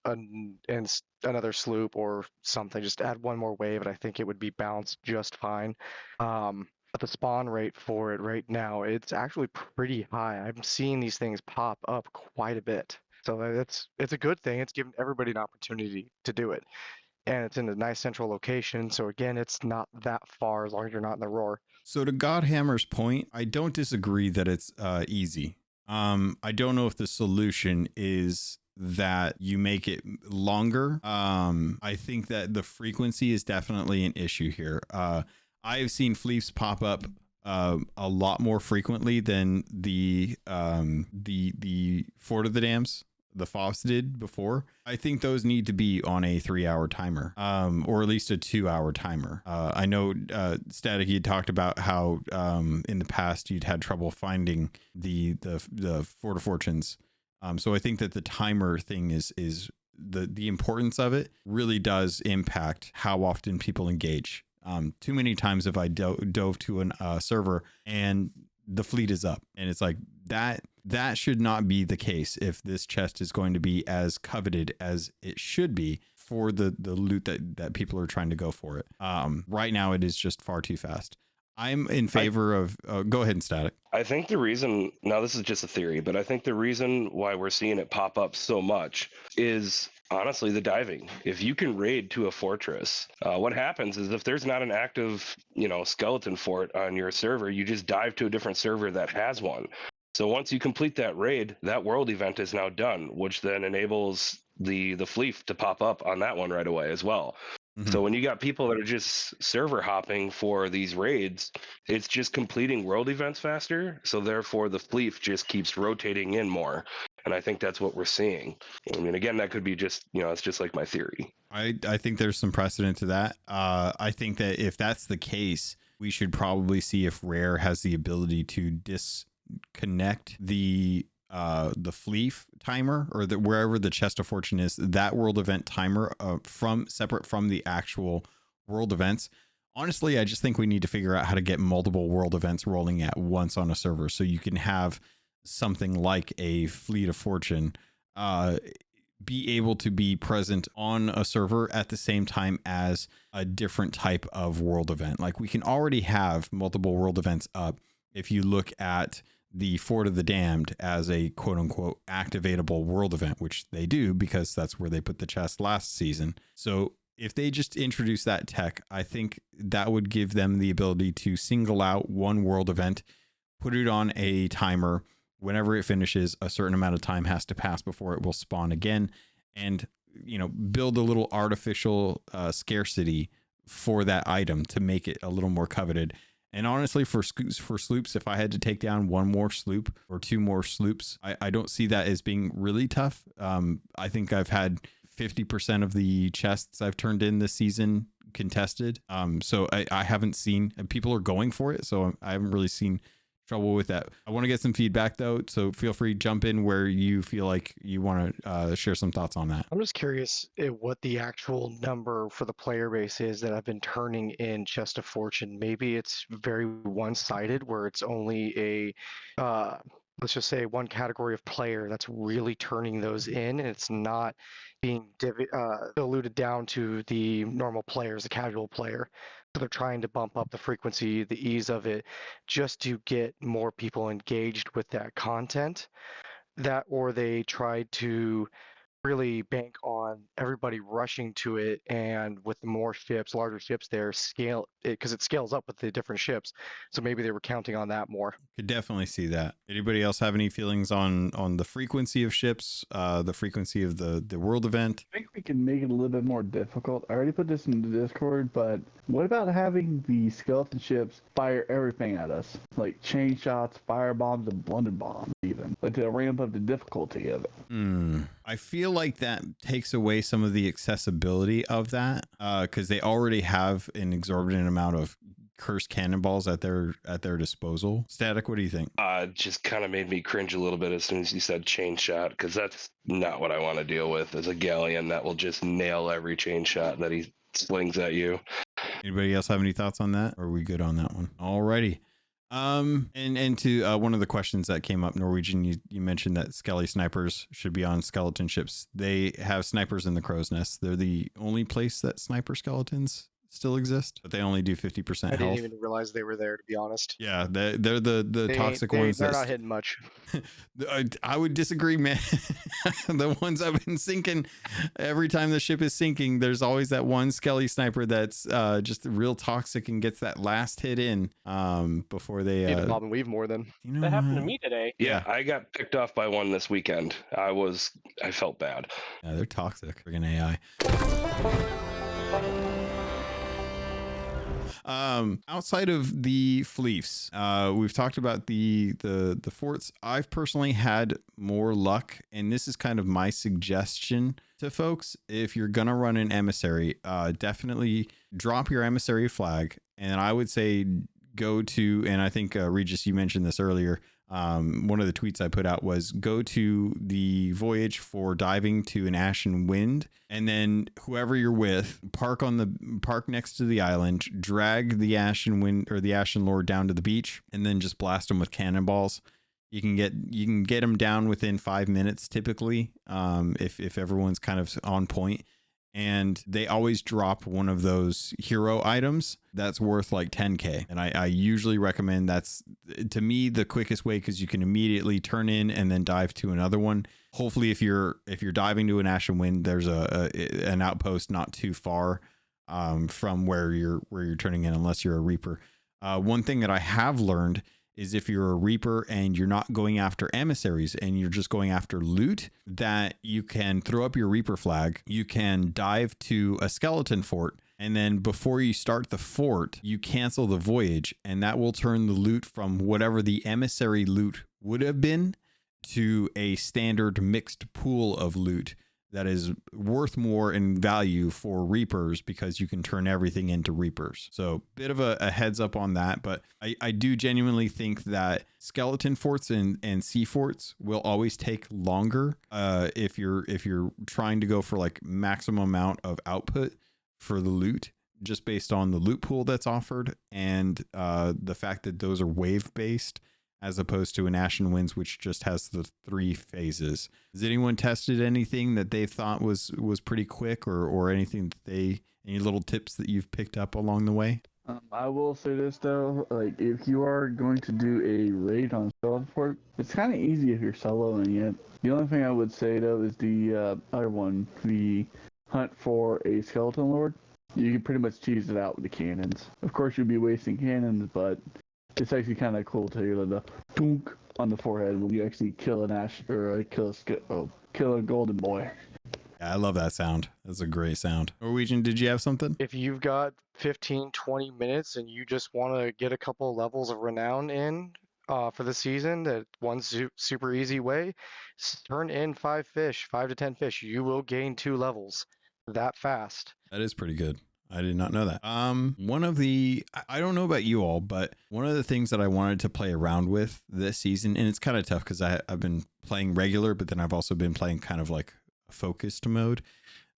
another sloop or something, just add one more wave, and I think it would be balanced just fine. But the spawn rate for it right now, it's actually pretty high. I'm seeing these things pop up quite a bit. So it's a good thing. It's given everybody an opportunity to do it. And it's in a nice central location. So again, it's not that far as long as you're not in the roar. So to Godhammer's point, I don't disagree that it's easy. I don't know if the solution is that you make it longer. I think that the frequency is definitely an issue here. I have seen fleets pop up a lot more frequently than the Fort of the Dams, the FOBs did before. I think those need to be on a 3-hour timer, or at least a 2-hour timer. I know Static, you talked about how in the past you'd had trouble finding the Fort of Fortunes. So I think that the timer thing is the importance of it really does impact how often people engage. Too many times have I dove to a server and the fleet is up, and it's like that should not be the case if this chest is going to be as coveted as it should be for the loot that people are trying to go for it. Right now it is just far too fast. I'm in favor of go ahead and Static. I think the reason, now this is just a theory, but I think the reason why we're seeing it pop up so much is honestly the diving. If you can raid to a fortress, what happens is if there's not an active, skeleton fort on your server, you just dive to a different server that has one. So once you complete that raid, that world event is now done, which then enables the fleet to pop up on that one right away as well. So when you got people that are just server hopping for these raids, it's just completing world events faster. So therefore the fleet just keeps rotating in more. And I think that's what we're seeing. I mean, again, that could be just, it's just like my theory. I think there's some precedent to that. I think that if that's the case, we should probably see if Rare has the ability to disconnect the fleef timer, or wherever the chest of fortune is, that world event timer separate from the actual world events. Honestly, I just think we need to figure out how to get multiple world events rolling at once on a server, so you can have something like a fleet of fortune be able to be present on a server at the same time as a different type of world event. Like, we can already have multiple world events up if you look at the Fort of the Damned as a quote unquote activatable world event, which they do because that's where they put the chest last season. So if they just introduce that tech, I think that would give them the ability to single out one world event, put it on a timer. Whenever it finishes, a certain amount of time has to pass before it will spawn again, and build a little artificial scarcity for that item to make it a little more coveted. And honestly, for sloops, if I had to take down one more sloop or two more sloops, I don't see that as being really tough. I think I've had 50% of the chests I've turned in this season contested. So I haven't seen, people are going for it, so I haven't really seen trouble with that. I want to get some feedback though, so feel free to jump in where you feel like you want to share some thoughts on that. I'm just curious what the actual number for the player base is that I've been turning in Chest of Fortune. Maybe it's very one-sided, where it's only a let's just say one category of player that's really turning those in, and it's not being diluted down to the normal players, the casual player. So they're trying to bump up the frequency, the ease of it, just to get more people engaged with that content. Or they tried to really bank on everybody rushing to it, and with the more ships, larger ships there, scale it, because it scales up with the different ships. So maybe they were counting on that more. Could definitely see that. Anybody else have any feelings on the frequency of ships, the frequency of the world event? I think we can make it a little bit more difficult. I already put this in the Discord, but what about having the skeleton ships fire everything at us? Like chain shots, fire bombs, and blunted bombs even. Like to ramp up the difficulty of it. I feel like that takes away some of the accessibility of that, because they already have an exorbitant amount of cursed cannonballs at their disposal. Static, what do you think? Just kind of made me cringe a little bit as soon as you said chain shot, because that's not what I want to deal with as a galleon that will just nail every chain shot that he slings at you. Anybody else have any thoughts on that? Or are we good on that one? Alrighty. And to one of the questions that came up, Norwegian, you mentioned that Skelly snipers should be on skeleton ships. They have snipers in the crow's nest. They're the only place that sniper skeletons still exist, but they only do 50% health. I didn't even realize they were there, to be honest. Yeah, they're the toxic ones. They're not hitting much. I would disagree, man. The ones I've been sinking, every time the ship is sinking, there's always that one Skelly sniper that's just real toxic and gets that last hit in before they need to bob and weave more than. You know, That happened to me today. Yeah, I got picked off by one this weekend. I felt bad. Yeah, they're toxic. Friggin' AI. Outside of the fleets, we've talked about the forts. I've personally had more luck, and this is kind of my suggestion to folks. If you're gonna run an emissary, definitely drop your emissary flag, and I would say go to, and I think Regis, you mentioned this earlier. One of the tweets I put out was go to the voyage for diving to an Ashen Wind, and then whoever you're with, park next to the island, drag the Ashen Wind or the Ashen Lord down to the beach, and then just blast them with cannonballs. You can get them down within 5 minutes typically, if everyone's kind of on point. And they always drop one of those hero items that's worth like 10k, and I usually recommend that's, to me, the quickest way, because you can immediately turn in and then dive to another one. Hopefully if you're diving to an Ashen Wind, there's an outpost not too far from where you're turning in, unless you're a Reaper. One thing that I have learned is if you're a Reaper and you're not going after emissaries and you're just going after loot, that you can throw up your Reaper flag, you can dive to a skeleton fort, and then before you start the fort, you cancel the voyage, and that will turn the loot from whatever the emissary loot would have been to a standard mixed pool of loot that is worth more in value for Reapers, because you can turn everything into Reapers. So bit of a heads up on that, but I do genuinely think that skeleton forts and sea forts will always take longer if you're trying to go for like maximum amount of output for the loot, just based on the loot pool that's offered, and the fact that those are wave based, as opposed to an Ashen Winds, which just has the 3 phases. Has anyone tested anything that they thought was pretty quick, or anything that any little tips that you've picked up along the way? I will say this though, like if you are going to do a raid on Skeleton Fort, it's kind of easy if you're soloing it. The only thing I would say though is the other one, the hunt for a Skeleton Lord. You can pretty much cheese it out with the cannons. Of course, you'll be wasting cannons, but it's actually kind of cool to hear the thunk on the forehead when you actually kill an kill a golden boy. Yeah, I love that sound. That's a great sound. Norwegian, did you have something? If you've got 15-20 minutes and you just want to get a couple levels of renown in for the season, that one super easy way, turn in 5 to 10 fish. You will gain 2 levels that fast. That is pretty good. I did not know that. One of the, I don't know about you all, but one of the things that I wanted to play around with this season, and it's kind of tough because I've been playing regular, but then I've also been playing kind of like a focused mode.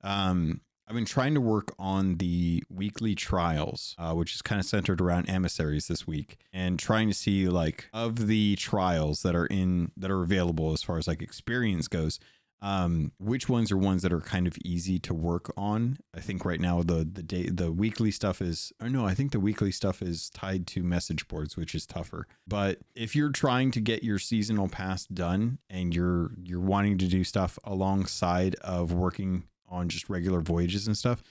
I've been trying to work on the weekly trials, which is kind of centered around emissaries this week, and trying to see like of the trials that are available as far as like experience goes. Which ones are ones that are kind of easy to work on? I think right now the weekly stuff is, or no, I think the weekly stuff is tied to message boards, which is tougher. But if you're trying to get your seasonal pass done and you're wanting to do stuff alongside of working on just regular voyages and stuff,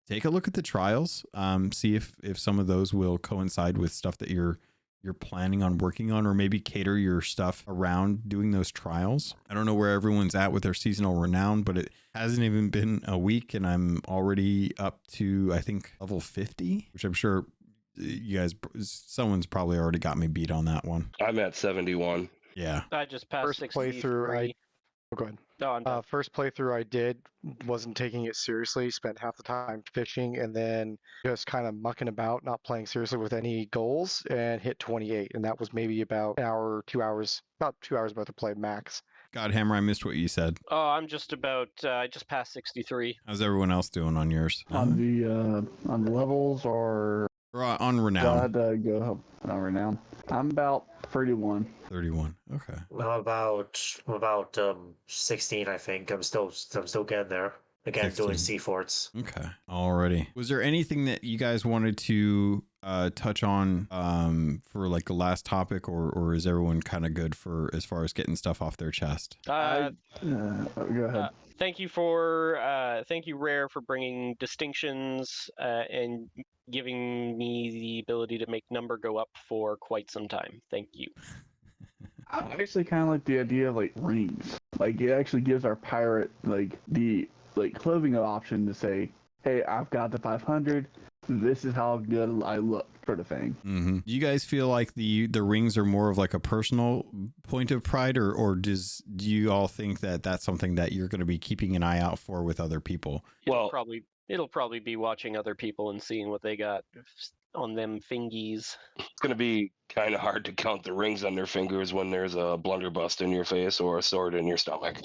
take a look at the trials. See if some of those will coincide with stuff that you're planning on working on, or maybe cater your stuff around doing those trials. I don't know where everyone's at with their seasonal renown, but it hasn't even been a week and I'm already up to, I think, level 50, which I'm sure someone's probably already got me beat on that one. I'm at 71. Yeah. I just passed First 63. playthrough, go ahead. No, I'm done. First playthrough I did, wasn't taking it seriously, spent half the time fishing and then just kind of mucking about, not playing seriously with any goals, and hit 28. And that was maybe about an hour, 2 hours, about 2 hours worth of play max. Godhammer, I missed what you said. Oh, I'm just about, I just passed 63. How's everyone else doing on yours? On the levels or Or on renown? I'd go on renown. I'm about 31. 31. Okay. I'm about 16, I think. I'm still getting there. Again, 16. doing sea forts. Okay. Alrighty. Was there anything that you guys wanted to touch on for like the last topic, or is everyone kind of good for as far as getting stuff off their chest? Go ahead. Thank you, Rare, for bringing distinctions and giving me the ability to make number go up for quite some time. Thank you. I actually kind of like the idea of like rings. Like it actually gives our pirate like the clothing option to say, "Hey, I've got the 500. This is how good I look," sort of thing. Mm-hmm. Do you guys feel like the rings are more of like a personal point of pride, or do you all think that that's something that you're going to be keeping an eye out for with other people? It'll probably be watching other people and seeing what they got on them fingies. It's going to be kind of hard to count the rings on their fingers when there's a blunderbuss in your face or a sword in your stomach.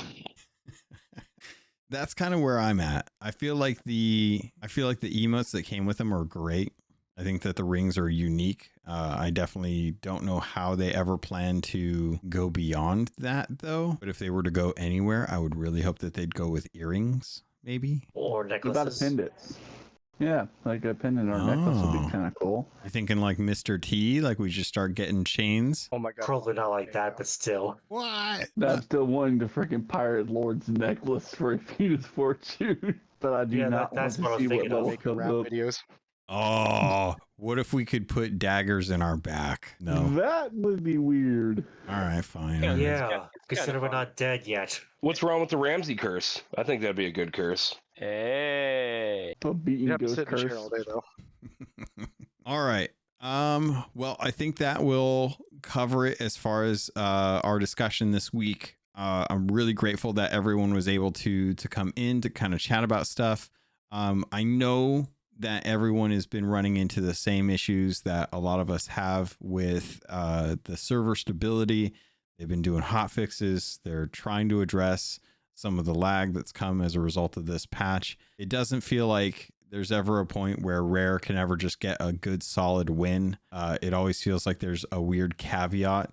That's kind of where I'm at. I feel like the emotes that came with them are great. I think that the rings are unique. I definitely don't know how they ever plan to go beyond that, though. But if they were to go anywhere, I would really hope that they'd go with earrings, maybe. Or necklaces. What about pendants? Yeah, like a pendant or a necklace would be kind of cool. You're thinking like Mr. T, like we just start getting chains? Oh my god. Probably not like that, but still. What? I'm still wanting the freaking pirate lord's necklace for a fetus fortune, but I do not that's want what to I'm see what thinking of. level Making comes rap up. videos. Oh, what if we could put daggers in our back? No. That would be weird. All right, fine. Yeah. All right. Yeah, it's consider we're kinda not dead yet. What's wrong with the Ramsey curse? I think that'd be a good curse. Hey. A beaten You have to ghost sit in a chair curse. all day though. All right. Well, I think that will cover it as far as our discussion this week. I'm really grateful that everyone was able to come in to kind of chat about stuff. I know that everyone has been running into the same issues that a lot of us have with the server stability. They've been doing hot fixes. They're trying to address some of the lag that's come as a result of this patch. It doesn't feel like there's ever a point where Rare can ever just get a good solid win. It always feels like there's a weird caveat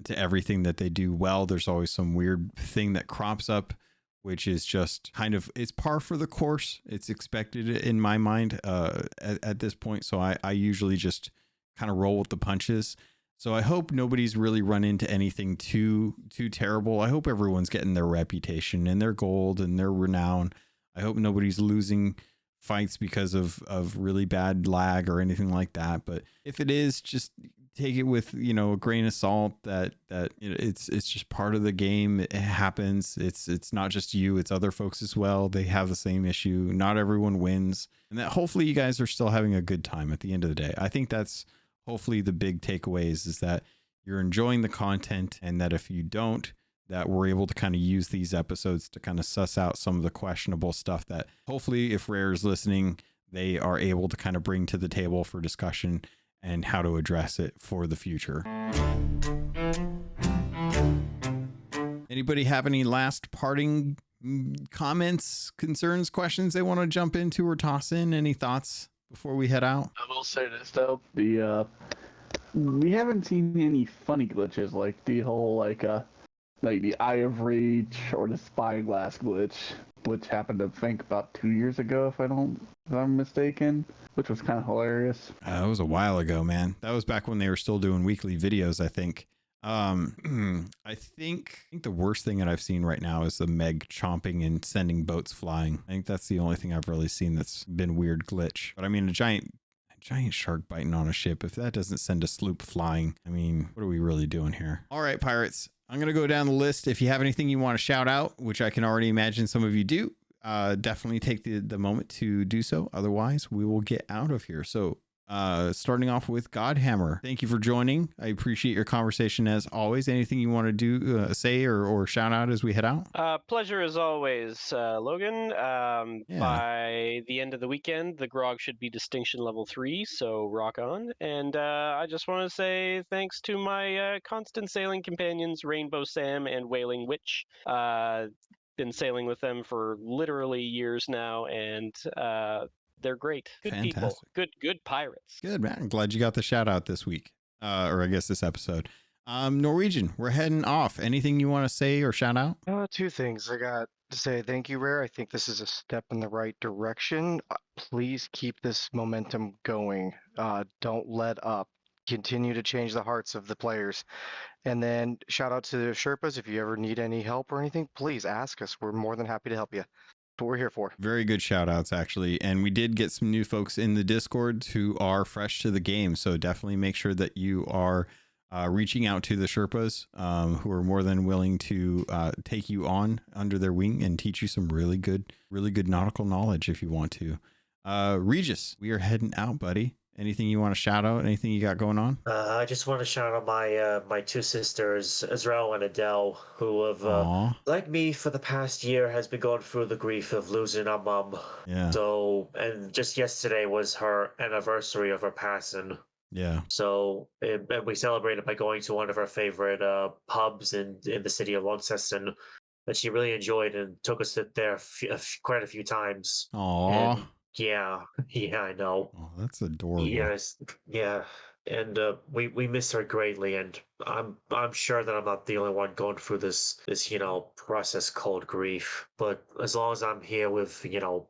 to everything that they do well. There's always some weird thing that crops up, which is just kind of, it's par for the course. It's expected in my mind at this point. So I usually just kind of roll with the punches. So I hope nobody's really run into anything too terrible. I hope everyone's getting their reputation and their gold and their renown. I hope nobody's losing fights because of really bad lag or anything like that. But if it is, just take it with, a grain of salt that it's just part of the game. It happens. It's not just you, it's other folks as well. They have the same issue. Not everyone wins. And that hopefully you guys are still having a good time at the end of the day. I think that's hopefully the big takeaways, is that you're enjoying the content, and that if you don't, that we're able to kind of use these episodes to kind of suss out some of the questionable stuff that hopefully, if Rare is listening, they are able to kind of bring to the table for discussion and how to address it for the future. Anybody have any last parting comments, concerns, questions they want to jump into or toss in? Any thoughts before we head out? I will say this though, we haven't seen any funny glitches like the whole like the Eye of Reach or the Spyglass glitch, which happened I think about 2 years ago if I'm mistaken, which was kind of hilarious. That was a while ago, man. That was back when they were still doing weekly videos, I think. I think the worst thing that I've seen right now is the Meg chomping and sending boats flying. I think that's the only thing I've really seen that's been weird glitch. But I mean, a giant shark biting on a ship, if that doesn't send a sloop flying, I mean, what are we really doing here? All right, pirates, I'm going to go down the list. If you have anything you want to shout out, which I can already imagine some of you do, definitely take the moment to do so. Otherwise, we will get out of here. So starting off with Godhammer, thank you for joining. I appreciate your conversation as always. Anything you want to do, say or shout out as we head out? Pleasure as always, Logan. By the end of the weekend, the grog should be distinction level 3, so rock on. And I just want to say thanks to my constant sailing companions, Rainbow Sam and Wailing Witch. Been sailing with them for literally years now, and They're great. Good people. Fantastic. Good pirates. Good, man. I'm glad you got the shout out this week, or I guess this episode. Norwegian, we're heading off. Anything you want to say or shout out? Two things. I got to say thank you, Rare. I think this is a step in the right direction. Please keep this momentum going. Don't let up. Continue to change the hearts of the players. And then shout out to the Sherpas. If you ever need any help or anything, please ask us. We're more than happy to help you. That's what we're here for. Very good shout outs, actually. And we did get some new folks in the Discord who are fresh to the game. So definitely make sure that you are reaching out to the Sherpas, who are more than willing to take you on under their wing and teach you some really good nautical knowledge if you want to. Regis, we are heading out, buddy. Anything you want to shout out? Anything you got going on? I just want to shout out my two sisters, Azrael and Adele, who have, like me, for the past year, has been going through the grief of losing our mom. Yeah. So, and just yesterday was her anniversary of her passing. Yeah. So, and we celebrated by going to one of her favorite pubs in the city of Launceston that she really enjoyed and took us there quite a few times. Aww. Yeah, I know. Oh, that's adorable. Yes, yeah, and we miss her greatly, and I'm sure that I'm not the only one going through this process called grief. But as long as I'm here with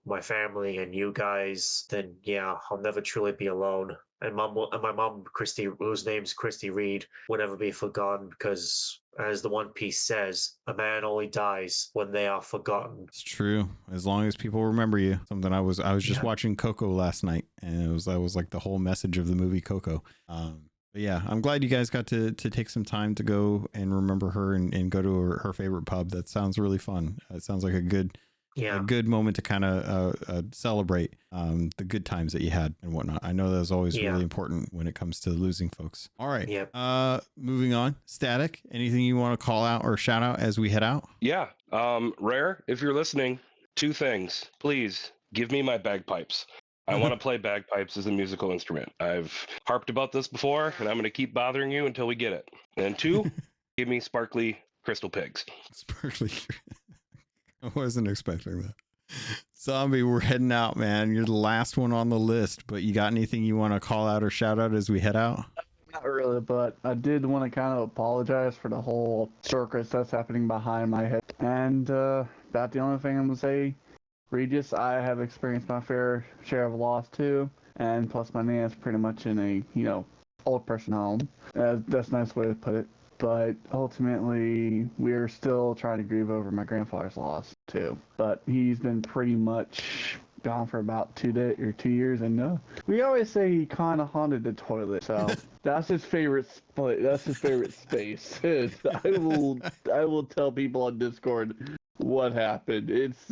my family and you guys, then yeah, I'll never truly be alone. And my mom, Christy, whose name's Christy Reed, will never be forgotten because, as the One Piece says, a man only dies when they are forgotten. It's true. As long as people remember you. Something I was just watching Coco last night, and that was like the whole message of the movie Coco. But yeah, I'm glad you guys got to take some time to go and remember her and go to her favorite pub. That sounds really fun. It sounds like a good moment to kind of celebrate the good times that you had and whatnot. I know that was always really important when it comes to losing folks. All right. Yep. Moving on. Static, anything you want to call out or shout out as we head out? Yeah. Rare, if you're listening, two things. Please give me my bagpipes. I want to play bagpipes as a musical instrument. I've harped about this before, and I'm going to keep bothering you until we get it. And two, give me sparkly crystal pigs. Sparkly. I wasn't expecting that. Zombie, we're heading out, man. You're the last one on the list, but you got anything you want to call out or shout out as we head out? Not really, but I did want to kind of apologize for the whole circus that's happening behind my head. And about the only thing I'm going to say, Regis, I have experienced my fair share of loss too. And plus my nan's pretty much in a, old person home. That's a nice way to put it. But ultimately, we're still trying to grieve over my grandfather's loss too. But he's been pretty much gone for about 2 years, and we always say he kind of haunted the toilet. So that's his favorite split. That's his favorite space. I will tell people on Discord what happened. It's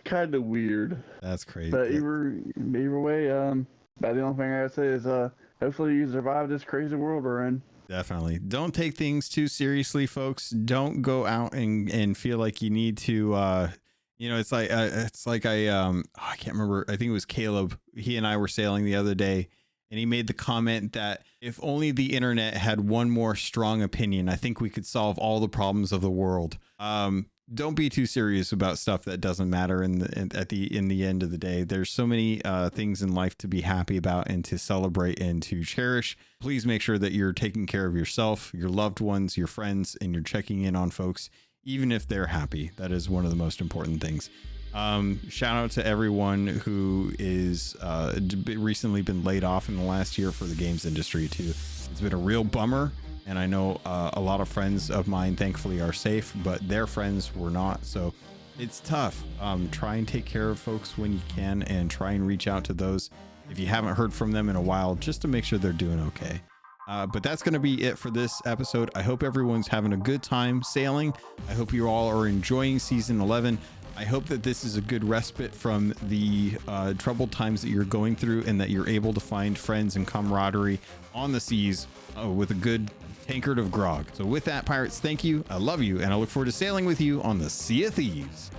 kind of weird. That's crazy. But either way, the only thing I gotta say is hopefully you survive this crazy world we're in. Definitely. Don't take things too seriously, folks. Don't go out and feel like you need to, it's like I can't remember. I think it was Caleb. He and I were sailing the other day, and he made the comment that if only the internet had one more strong opinion, I think we could solve all the problems of the world. Don't be too serious about stuff that doesn't matter in the end of the day. There's so many things in life to be happy about and to celebrate and to cherish. Please make sure that you're taking care of yourself, your loved ones, your friends, and you're checking in on folks, even if they're happy. That is one of the most important things. Shout out to everyone who is recently been laid off in the last year for the games industry too. It's been a real bummer. And I know a lot of friends of mine, thankfully, are safe, but their friends were not. So it's tough. Try and take care of folks when you can, and try and reach out to those if you haven't heard from them in a while, just to make sure they're doing okay. But that's going to be it for this episode. I hope everyone's having a good time sailing. I hope you all are enjoying season 11. I hope that this is a good respite from the troubled times that you're going through, and that you're able to find friends and camaraderie on the seas with a good tankard of grog. So with that, pirates, thank you. I love you, and I look forward to sailing with you on the Sea of Thieves.